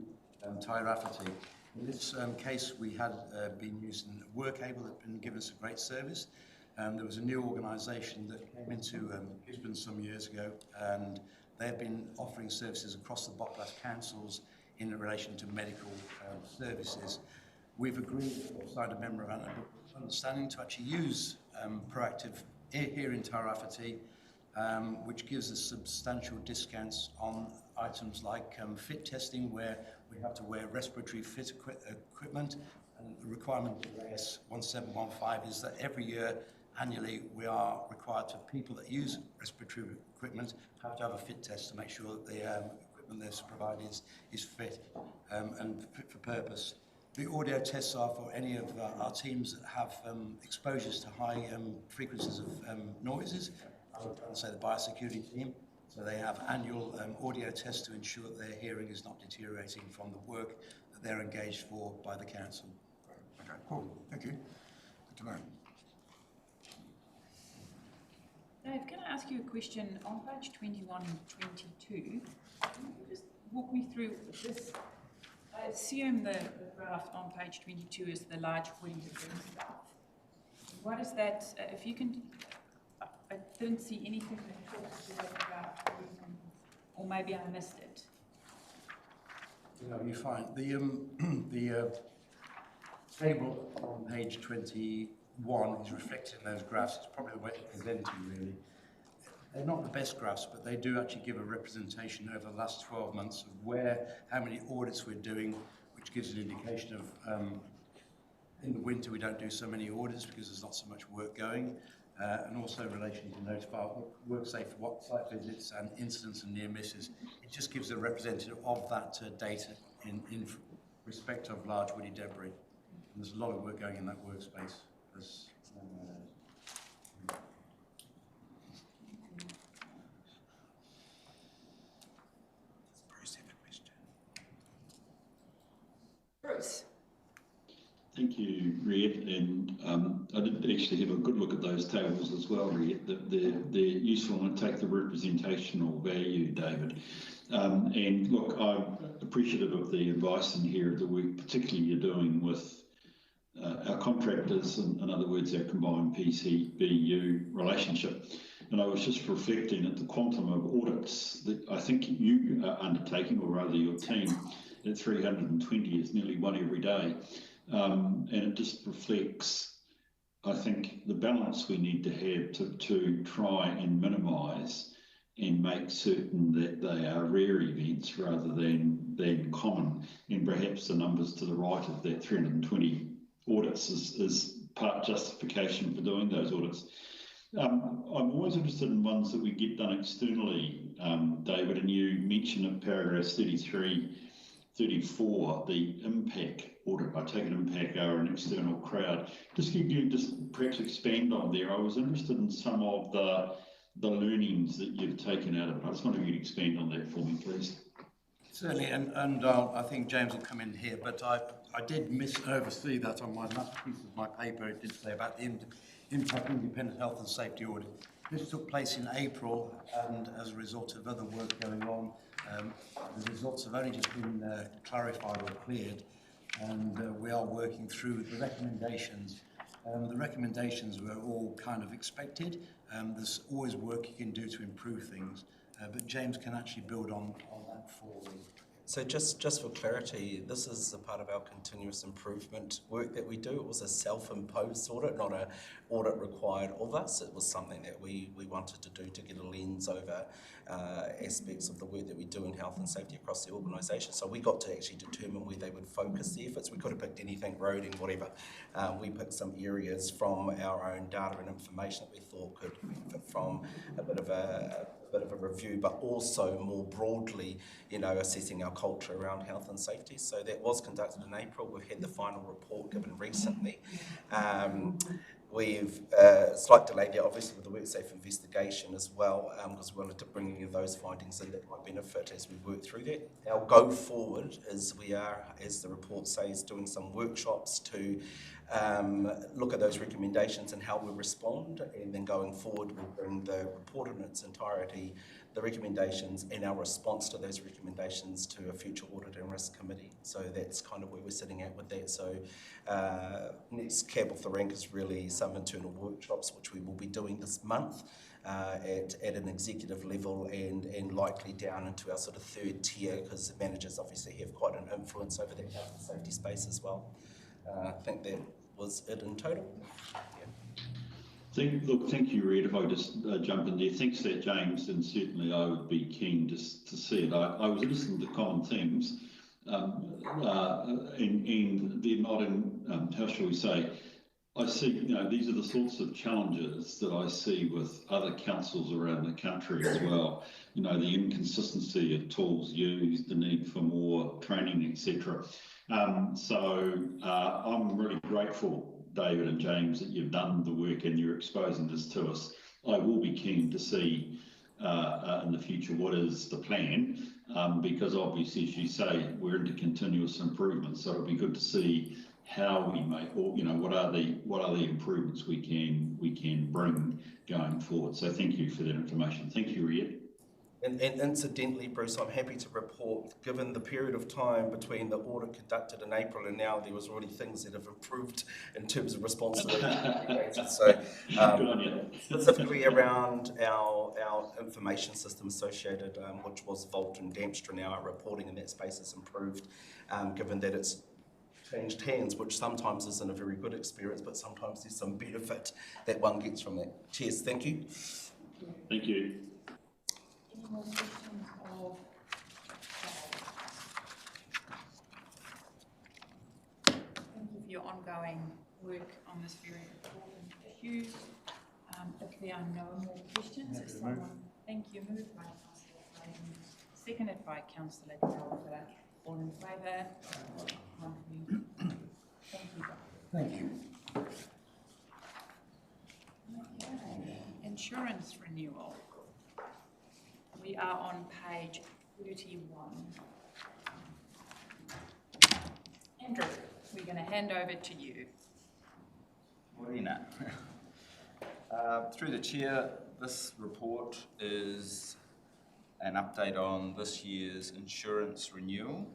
Speaker 10: Tai Rafferty. In this case, we had been using Workable that had been giving us a great service. There was a new organisation that came into Gisborne some years ago, and they've been offering services across the BOCLAS councils in relation to medical services. We've agreed or signed a memorandum of understanding to actually use Proactive here in Tai Rafferty, which gives us substantial discounts on items like fit testing, where we have to wear respiratory fit equipment. And the requirement of AS 1715 is that every year, annually, we are required to people that use respiratory equipment have to have a fit test to make sure that the equipment they're providing is fit and fit for purpose. The audio tests are for any of our teams that have exposures to high frequencies of noises. I would say the biosecurity team. So they have annual audio tests to ensure that their hearing is not deteriorating from the work that they're engaged for by the council.
Speaker 8: Okay, cool. Thank you. Good to know.
Speaker 1: Dave, can I ask you a question? On page 21 and 22, can you just walk me through this? I assume the graph on page 22 is the large woody stuff. What is that? If you can, I didn't see anything that talks about, or maybe I missed it.
Speaker 10: No, you're fine. The table on page 21 is reflected in those graphs. It's probably the way to present them, really. They're not the best graphs, but they do actually give a representation over the last 12 months of how many audits we're doing, which gives an indication of, in the winter we don't do so many audits because there's not so much work going, and also in relation to notify WorkSafe site visits and incidents and near misses. It just gives a representative of that data in respect of large woody debris. And there's a lot of work going in that workspace.
Speaker 1: Bruce.
Speaker 3: Thank you, Red, and I did actually have a good look at those tables as well, Red. They're useful and take the representational value, David. And look, I'm appreciative of the advice in here, the work particularly you're doing with our contractors, in other words, our combined PCBU relationship. And I was just reflecting at the quantum of audits that I think you are undertaking, or rather your team, at 320 is nearly one every day. And it just reflects, I think, the balance we need to have to try and minimise and make certain that they are rare events rather than common. And perhaps the numbers to the right of that 320 audits is part justification for doing those audits. I'm always interested in ones that we get done externally, David, and you mentioned in paragraphs 33, 34, the impact audit. I take it impact are an external crowd. Could you just perhaps expand on there? I was interested in some of the learnings that you've taken out of it. I just wonder if you'd expand on that for me, please.
Speaker 10: Certainly, and I think James will come in here, but I did oversee that on my last piece of my paper. It did say about the impact independent health and safety audit. This took place in April, and as a result of other work going on, the results have only just been clarified or cleared, and we are working through the recommendations. The recommendations were all kind of expected. There's always work you can do to improve things, but James can actually build on that for me.
Speaker 11: So just for clarity, this is a part of our continuous improvement work that we do. It was a self-imposed audit, not an audit required of us. It was something that we wanted to do to get a lens over aspects of the work that we do in health and safety across the organisation. So we got to actually determine where they would focus the efforts. We could have picked anything, roading, whatever. We picked some areas from our own data and information that we thought could benefit from a bit of a review, but also more broadly, assessing our culture around health and safety. So that was conducted in April. We've had the final report given recently. We've slight delay there, obviously, with the WorkSafe investigation as well, because we wanted to bring any of those findings in that might benefit as we work through that. Our go forward is we are, as the report says, doing some workshops to look at those recommendations and how we respond, and then going forward we'll bring the report in its entirety, the recommendations and our response to those recommendations to a future audit and risk committee. So that's kind of where we're sitting at with that. So next cab off the rank is really some internal workshops, which we will be doing this month at an executive level and likely down into our sort of third tier, because the managers obviously have quite an influence over that health and safety space as well. I think that was it in total.
Speaker 3: Thank you, Red. If I just jump in there, thanks for that, James, and certainly I would be keen just to see it. I was interested in the common themes, and they're not in, how shall we say, I see, these are the sorts of challenges that I see with other councils around the country as well. The inconsistency of tools used, the need for more training, etc. So I'm really grateful, David and James, that you've done the work and you're exposing this to us. I will be keen to see in the future what is the plan, because obviously, as you say, we're into continuous improvement. So it'll be good to see how we make, or what are the improvements we can bring going forward. So thank you for that information. Thank you, Riad.
Speaker 11: And incidentally, Bruce, I'm happy to report, given the period of time between the audit conducted in April and now, there was already things that have improved in terms of response to those. So,
Speaker 3: good on you.
Speaker 11: Specifically around our information system associated, which was Vault and Dempstra, now our reporting in that space has improved, given that it's changed hands, which sometimes isn't a very good experience, but sometimes there's some benefit that one gets from that. Cheers, thank you.
Speaker 3: Thank you.
Speaker 1: Any more questions of Thank you for your ongoing work on this very important issue. If there are no more questions, if someone, thank you, moved by Councillor Wellbeing, seconded by Councillor Telfer. All in favour? Thank you.
Speaker 10: Thank you.
Speaker 1: Okay. Insurance renewal. We are on page 31. Andrew, we're going to hand over to you.
Speaker 12: Morena. Through the chair, this report is an update on this year's insurance renewal.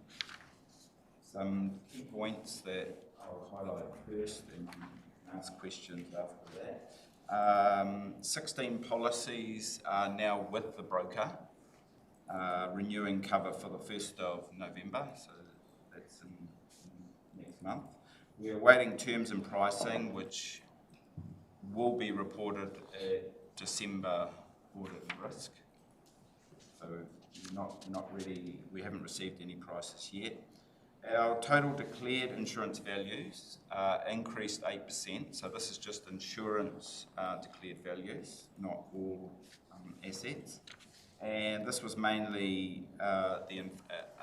Speaker 12: Some key points that I'll highlight first and ask questions after that. 16 policies are now with the broker, renewing cover for the 1st of November, so month. We are awaiting terms and pricing, which will be reported at December Audit and Risk. So we haven't received any prices yet. Our total declared insurance values increased 8%, so this is just insurance declared values, not all assets. And this was mainly an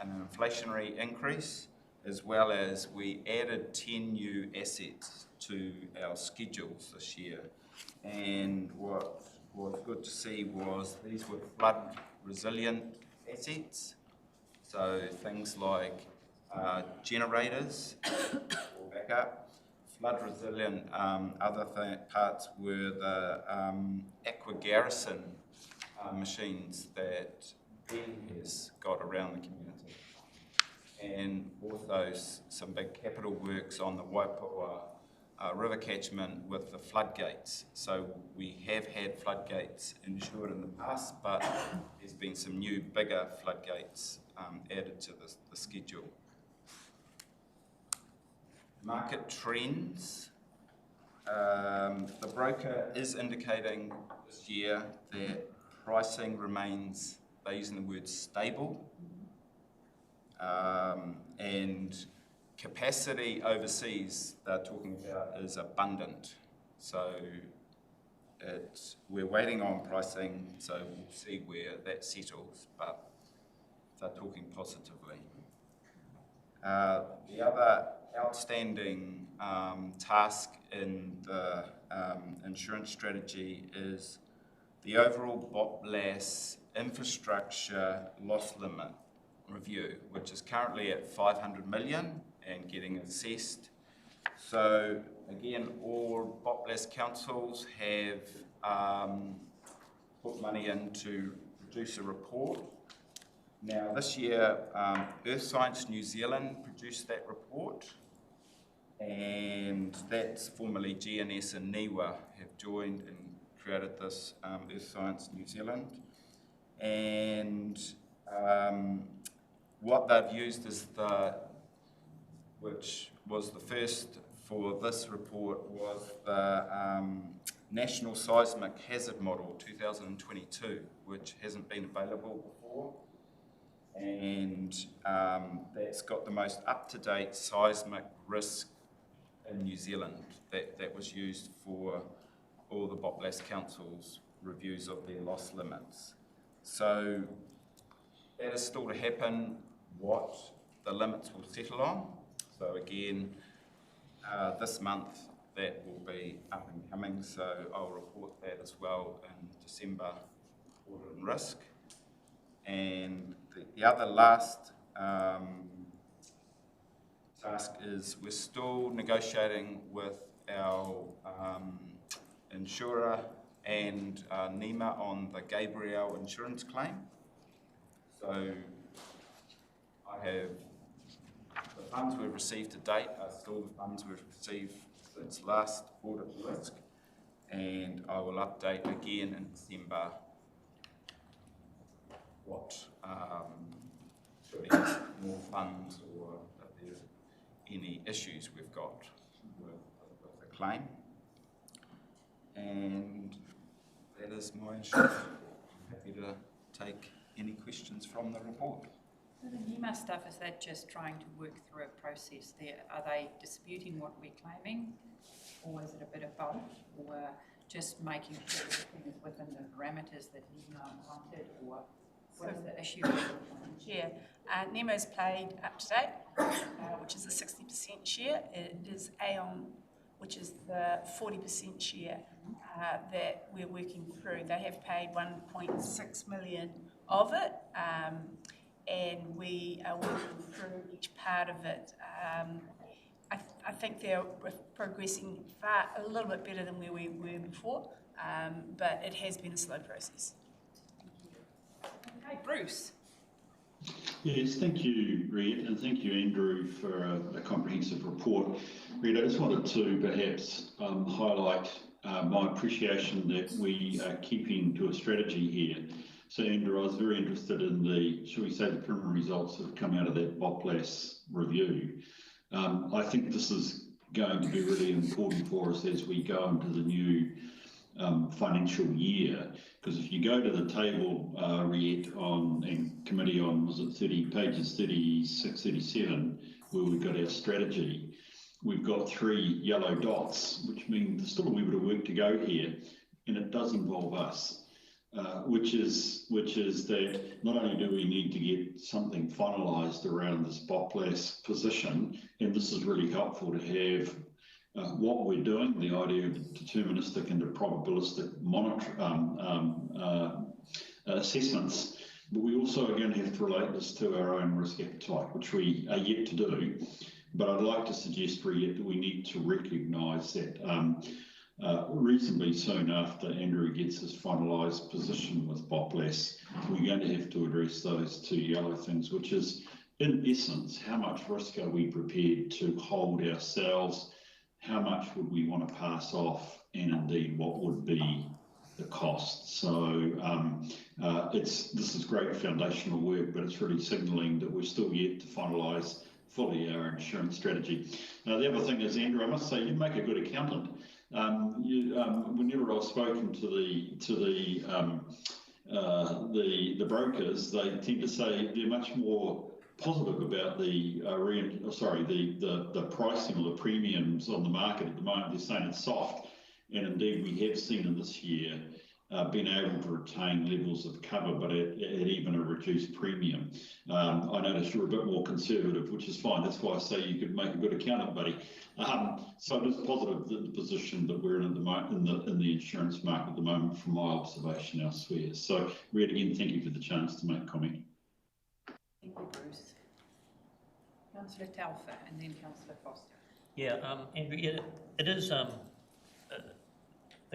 Speaker 12: inflationary increase, as well as we added 10 new assets to our schedules this year. And what was good to see was these were flood resilient assets, so things like generators or backup. Flood resilient, other parts were the Aqua Garrison machines that Ben has got around the community. And also some big capital works on the Waipua river catchment with the floodgates. So we have had floodgates insured in the past, but there's been some new bigger floodgates added to the schedule. Market trends. The broker is indicating this year that pricing remains, they're using the word stable, and capacity overseas they're talking about is abundant. So we're waiting on pricing, so we'll see where that settles, but they're talking positively. The other outstanding task in the insurance strategy is the overall BOPLAS infrastructure loss limit review, which is currently at 500 million and getting assessed. So again, all BOPLAS councils have put money in to produce a report. Now this year, Earth Science New Zealand produced that report, and that's formerly GNS and NIWA have joined and created this Earth Science New Zealand. And what they've used is which was the first for this report, was the National Seismic Hazard Model 2022, which hasn't been available before. And that's got the most up-to-date seismic risk in New Zealand. That was used for all the BOPLAS councils' reviews of their loss limits. So that is still to happen, what the limits will settle on. So again, this month that will be up and coming, so I'll report that as well in December Audit and Risk. And the other last task is we're still negotiating with our insurer and NEMA on the Gabriel insurance claim. So I have the funds we've received to date are still the funds we've received since last Audit Risk, and I will update again in December what should be more funds or if there's any issues we've got with the claim. And that is my insurance report. I'm happy to take any questions from the report.
Speaker 1: So the NEMA stuff, is that just trying to work through a process there? Are they disputing what we're claiming, or is it a bit of both, or just making sure everything is within the parameters that NEMA wanted, or what is the issue?
Speaker 4: Yeah, NEMA's paid up to date, which is a 60% share. It is Aon, which is the 40% share that we're working through. They have paid 1.6 million of it, and we are working through each part of it. I think they're progressing a little bit better than where we were before, but it has been a slow process.
Speaker 1: Okay, Bruce.
Speaker 3: Yes, thank you, Red, and thank you, Andrew, for a comprehensive report. Red, I just wanted to perhaps highlight my appreciation that we are keeping to a strategy here. So, Andrew, I was very interested in the, shall we say, the preliminary results that have come out of that BOPLAS review. I think this is going to be really important for us as we go into the new financial year, because if you go to the table, Riet, and committee on, was it pages 36, 37, where we've got our strategy, we've got 3 yellow dots, which mean there's still a wee bit of work to go here, and it does involve us. Which is that not only do we need to get something finalised around this BOPLAS position, and this is really helpful to have what we're doing, the idea of deterministic and probabilistic assessments, but we also are going to have to relate this to our own risk appetite, which we are yet to do. But I'd like to suggest, Riet, that we need to recognise that reasonably soon after Andrew gets his finalised position with BOPLAS, we're going to have to address those 2 yellow things, which is, in essence, how much risk are we prepared to hold ourselves, how much would we want to pass off, and indeed what would be the cost. So this is great foundational work, but it's really signalling that we're still yet to finalise fully our insurance strategy. The other thing is, Andrew, I must say you make a good accountant. Whenever I've spoken to the brokers, they tend to say they're much more positive about the pricing or the premiums on the market at the moment. They're saying it's soft, and indeed we have seen in this year been able to retain levels of cover, but at even a reduced premium. I noticed you're a bit more conservative, which is fine. That's why I say you could make a good accountant, buddy. So it is positive that the position that we're in at the moment in the insurance market at the moment, from my observation elsewhere. So, Red, again, thank you for the chance to make comment.
Speaker 1: Thank you, Bruce. Councillor Telfer and then Councillor Foster.
Speaker 9: Yeah, Andrew, it is the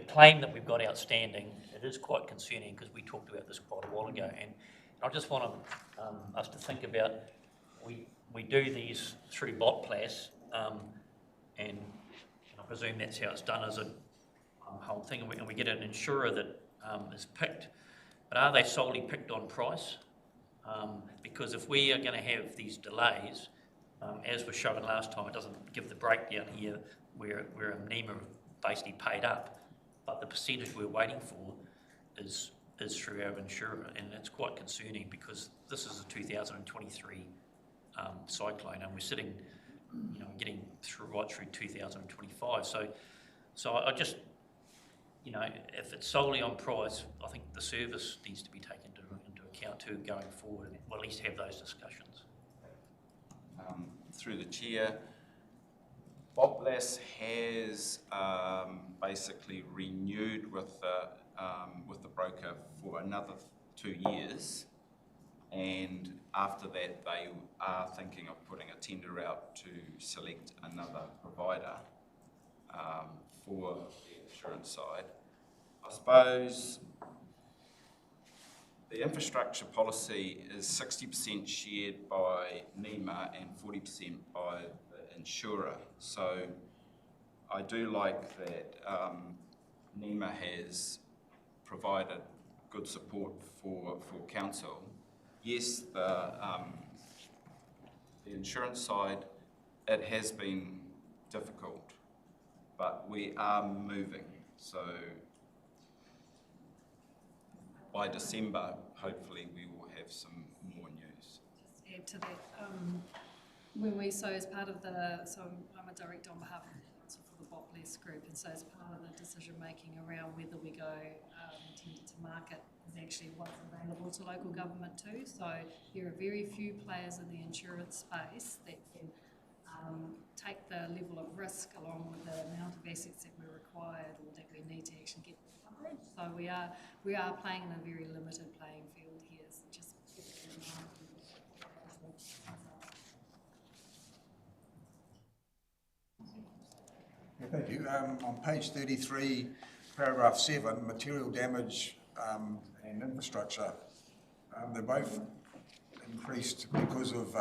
Speaker 9: claim that we've got outstanding. It is quite concerning because we talked about this quite a while ago, and I just want us to think about we do these through BOPLAS, and I presume that's how it's done as a whole thing, and we get an insurer that is picked. But are they solely picked on price? Because if we are going to have these delays, as was shown last time, it doesn't give the breakdown here where NEMA basically paid up, but the percentage we're waiting for is through our insurer, and it's quite concerning because this is a 2023 cyclone, and we're sitting, getting right through 2025. So I just, if it's solely on price, I think the service needs to be taken into account too going forward, and we'll at least have those discussions.
Speaker 12: Through the chair, BOPLAS has basically renewed with the broker for another 2 years, and after that they are thinking of putting a tender out to select another provider for the insurance side. I suppose the infrastructure policy is 60% shared by NEMA and 40% by the insurer. So I do like that NEMA has provided good support for council. Yes, the insurance side, it has been difficult, but we are moving. So by December, hopefully we will have some more news.
Speaker 13: Just add to that, as part of I'm a director on behalf of the council for the BOPLAS group, and so as part of the decision making around whether we go tender to market is actually what's available to local government too. So there are very few players in the insurance space that can take the level of risk along with the amount of assets that we're required or that we need to actually get the coverage. So we are playing in a very limited playing field here. So just
Speaker 8: Thank you. On page 33, paragraph 7, material damage and infrastructure, they're both increased because of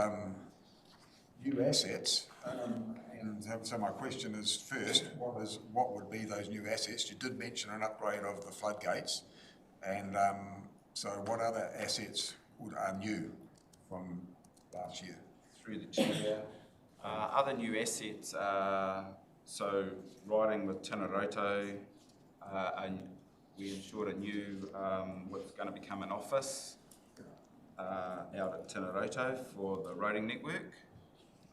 Speaker 8: new assets. And so my question is, first, what would be those new assets? You did mention an upgrade of the floodgates, and so what other assets are new from last year?
Speaker 12: Through the chair, Other new assets are, so riding with Tinaroto, and we insured a new, what's going to become an office out at Tinaroto for the roading network.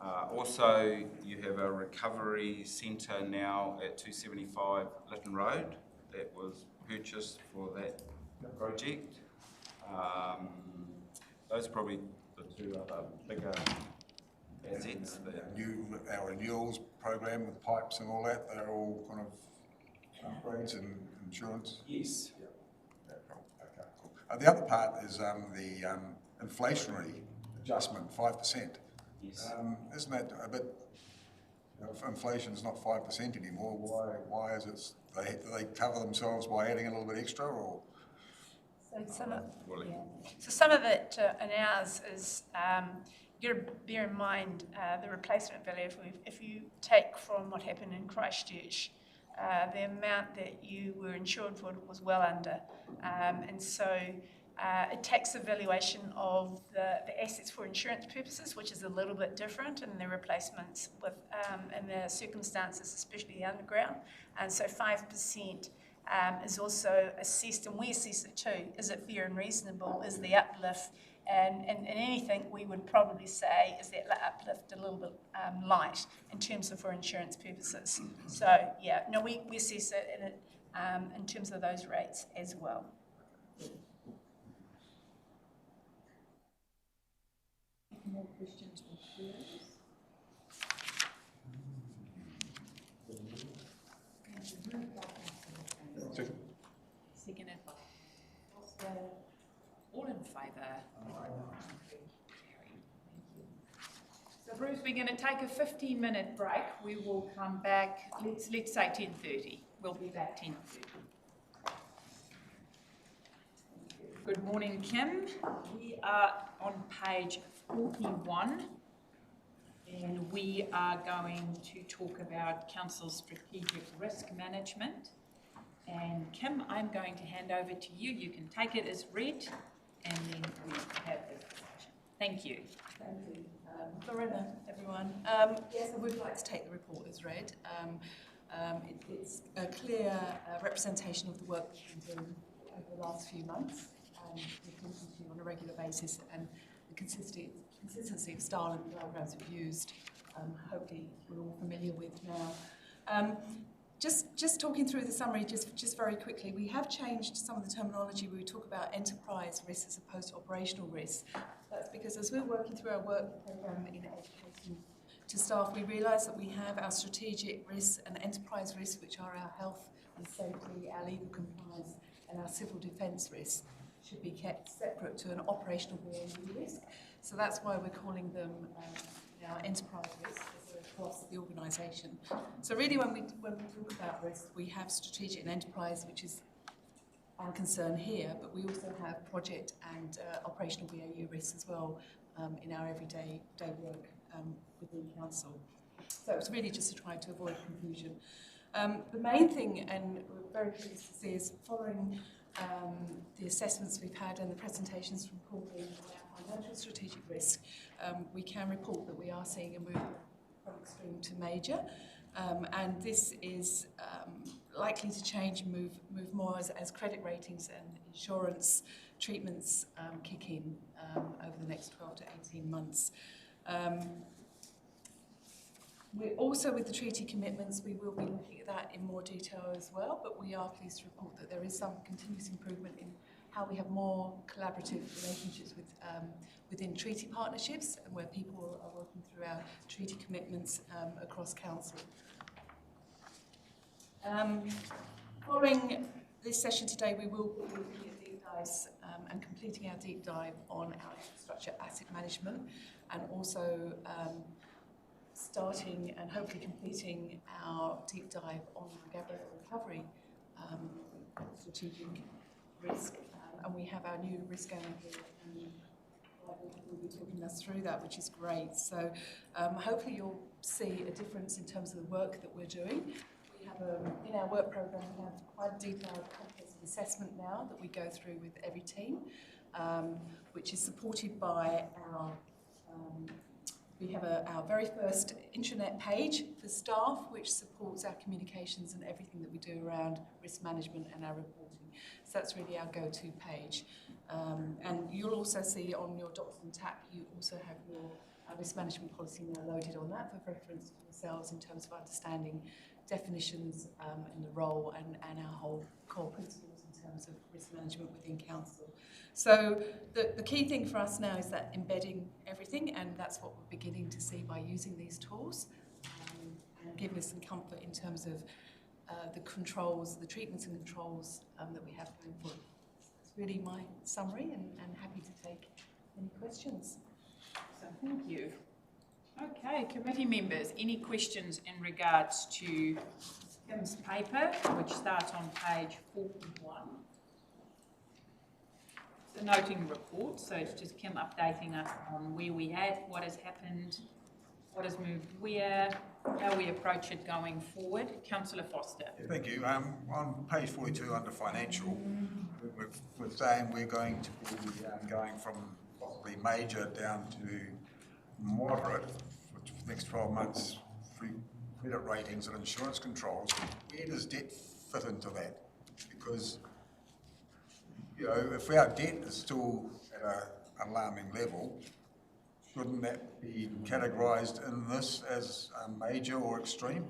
Speaker 12: Also, you have a recovery centre now at 275 Lytton Road that was purchased for that project. Those are probably the two other bigger assets.
Speaker 8: Our renewals program with pipes and all that, they're all kind of upgrades and insurance?
Speaker 12: Yes.
Speaker 8: Yeah, cool. Okay, cool. The other part is the inflationary adjustment, 5%.
Speaker 12: Yes.
Speaker 8: Isn't that a bit, if inflation's not 5% anymore, why is it, they cover themselves by adding a little bit extra, or?
Speaker 4: So some of it in ours is, you've got to bear in mind the replacement value. If you take from what happened in Christchurch, the amount that you were insured for was well under. And so it takes the valuation of the assets for insurance purposes, which is a little bit different in the replacements with in the circumstances, especially the underground. And so 5% is also assessed, and we assess it too. Is it fair and reasonable? Is the uplift? And anything we would probably say is that uplift a little bit light in terms of for insurance purposes. So yeah, no, we assess it in terms of those rates as well.
Speaker 1: More questions or queries? Seconded by Oscar. All in favour? So Bruce, we're going to take a 15-minute break. We will come back, let's say 10:30. We'll be back 10:30. Good morning, Kim. We are on page 41, and we are going to talk about Council's strategic risk management. And Kim, I'm going to hand over to you. You can take it as read, and then we have this discussion. Thank you.
Speaker 14: Thank you. Lorena, everyone. Yes, I would like to take the report as read. It's a clear representation of the work we've been doing over the last few months. We've listened to you on a regular basis, and the consistency of style and programs we've used, hopefully we're all familiar with now. Just talking through the summary, just very quickly, we have changed some of the terminology where we talk about enterprise risk as opposed to operational risk. That's because as we're working through our work program in education to staff, we realise that we have our strategic risks and enterprise risks, which are our health and safety, our legal compliance, and our civil defence risks, should be kept separate to an operational risk. So that's why we're calling them our enterprise risks across the organisation. So really when we talk about risk, we have strategic and enterprise, which is our concern here, but we also have project and operational BAU risks as well in our everyday work within council. So it's really just to try to avoid confusion. The main thing, and we're very pleased to see, is following the assessments we've had and the presentations from Paul on our financial strategic risk, we can report that we are seeing a move from extreme to major, and this is likely to change and move more as credit ratings and insurance treatments kick in over the next 12 to 18 months. We're also, with the treaty commitments, we will be looking at that in more detail as well, but we are pleased to report that there is some continuous improvement in how we have more collaborative relationships with within treaty partnerships, and where people are working through our treaty commitments across council. Following this session today, we will be looking at deep dives and completing our deep dive on our infrastructure asset management, and also starting and hopefully completing our deep dive on our Gabriel recovery strategic risk. And we have our new risk owner here, and will be talking us through that, which is great. So hopefully you'll see a difference in terms of the work that we're doing. We have in our work program, we have quite a detailed comprehensive assessment now that we go through with every team, which is supported by our We have our very first intranet page for staff, which supports our communications and everything that we do around risk management and our reporting. So that's really our go-to page. And you'll also see on your document tab, you also have your risk management policy now loaded on that for reference for yourselves in terms of understanding definitions and the role and our whole core principles in terms of risk management within council. So the key thing for us now is that embedding everything, and that's what we're beginning to see by using these tools and giving us some comfort in terms of the controls, the treatments and controls that we have going forward. That's really my summary, and happy to take any questions.
Speaker 1: So thank you. Okay, committee members, any questions in regards to Kim's paper, which starts on page 41? It's a noting report, so it's just Kim updating us on where we at, what has happened, what has moved where, how we approach it going forward. Councillor Foster.
Speaker 8: Thank you. On page 42 under financial, we're saying we're going to be going from possibly major down to moderate for the next 12 months through credit ratings and insurance controls. Where does debt fit into that? Because, you know, if our debt is still at an alarming level, shouldn't that be categorised in this as major or extreme?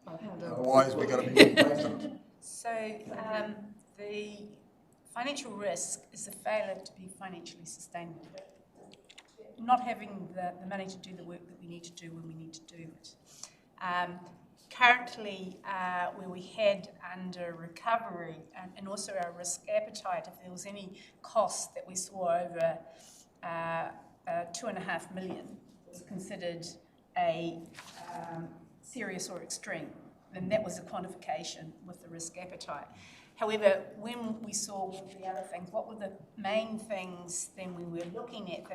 Speaker 8: Otherwise, we're going to be complacent.
Speaker 4: So the financial risk is the failure to be financially sustainable. Not having the money to do the work that we need to do when we need to do it. Currently, where we had under recovery and also our risk appetite, if there was any cost that we saw over 2.5 million was considered a serious or extreme, and that was a quantification with the risk appetite. However, when we saw the other things, what were the main things then we were looking at?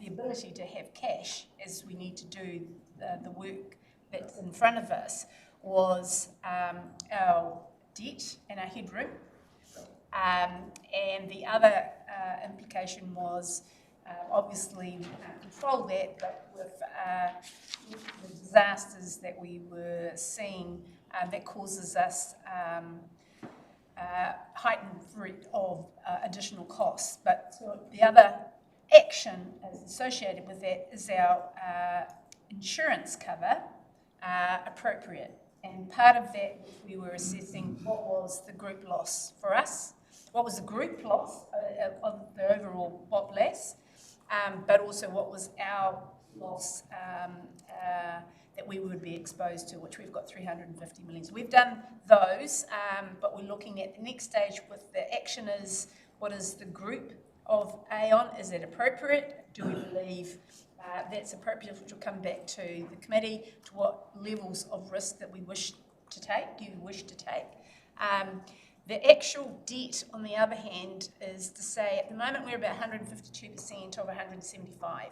Speaker 4: The ability to have cash as we need to do the work that's in front of us was our debt and our headroom. And the other implication was obviously we can't control that, but with the disasters that we were seeing, that causes us heightened threat of additional costs. But the other action associated with that is our insurance cover appropriate. And part of that, we were assessing what was the group loss for us, what was the group loss of the overall populace, but also what was our loss that we would be exposed to, which we've got 350 million. So we've done those, but we're looking at the next stage with the action is, what is the group of Aon? Is it appropriate? Do we believe that's appropriate, which will come back to the committee, to what levels of risk that we wish to take, do you wish to take? The actual debt, on the other hand, is to say at the moment we're about 152% of 175%.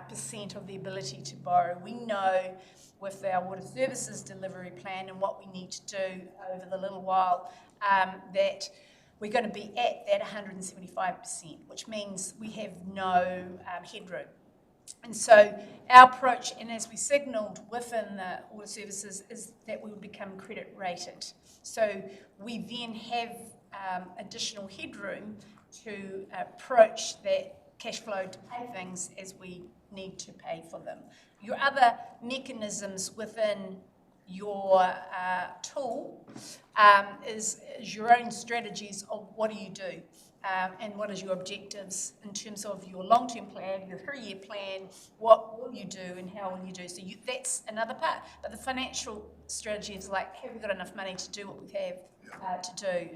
Speaker 4: Percent of the ability to borrow. We know with our water services delivery plan and what we need to do over the little while that we're going to be at that 175%, which means we have no headroom. And so our approach, and as we signalled within the water services, is that we will become credit rated. So we then have additional headroom to approach that cash flow to pay things as we need to pay for them. Your other mechanisms within your tool is your own strategies of what do you do and what is your objectives in terms of your long-term plan, your 3-year plan, what will you do and how will you do. So that's another part. But the financial strategy is like, have we got enough money to do what we have to do,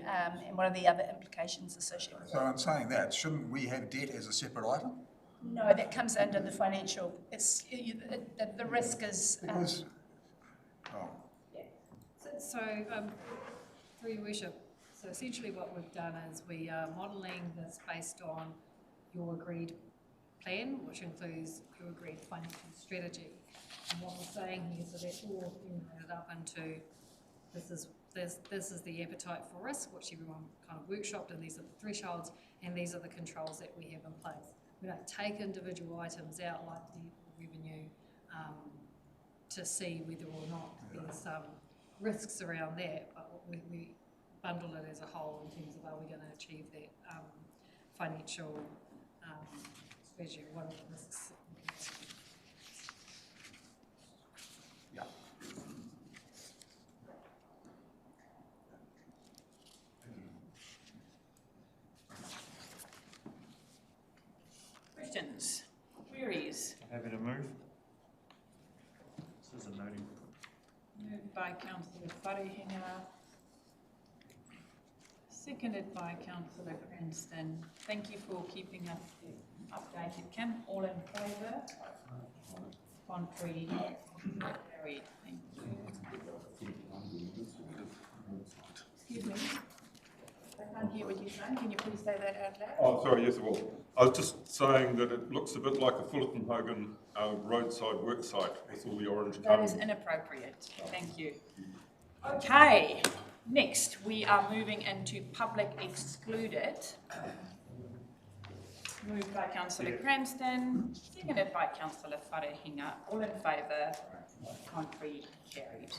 Speaker 4: and what are the other implications associated with that?
Speaker 8: So in saying that, shouldn't we have debt as a separate item?
Speaker 4: No, that comes under the financial. It's the risk is.
Speaker 13: Yeah. So through your worship, so essentially what we've done is we are modelling this based on your agreed plan, which includes your agreed financial strategy. And what we're saying here, so that's all integrated up into this is the appetite for risk, which everyone kind of workshopped, and these are the thresholds, and these are the controls that we have in place. we don't take individual items out like the revenue to see whether or not there's risks around that, but we bundle it as a whole in terms of are we going to achieve that financial strategy, what are the risks.
Speaker 5: Yeah.
Speaker 1: Questions, queries?
Speaker 2: Happy to move. This is a noting.
Speaker 1: Moved by councillor Wharehinga, seconded by councillor Cranston. Thank you for keeping us updated. Can all in favour? Contrary? Carried. Thank you. Excuse me. I can't hear what you're saying. Can you please say that out loud?
Speaker 7: Oh, sorry, yes, well, I was just saying that it looks a bit like a Fullerton Hogan roadside work site with all the orange
Speaker 1: That
Speaker 7: colours.
Speaker 1: is inappropriate. Thank you. Okay, next we are moving into public excluded. Moved by councillor Cranston, seconded by councillor Wharehinga. All in favour? Contrary? Carried.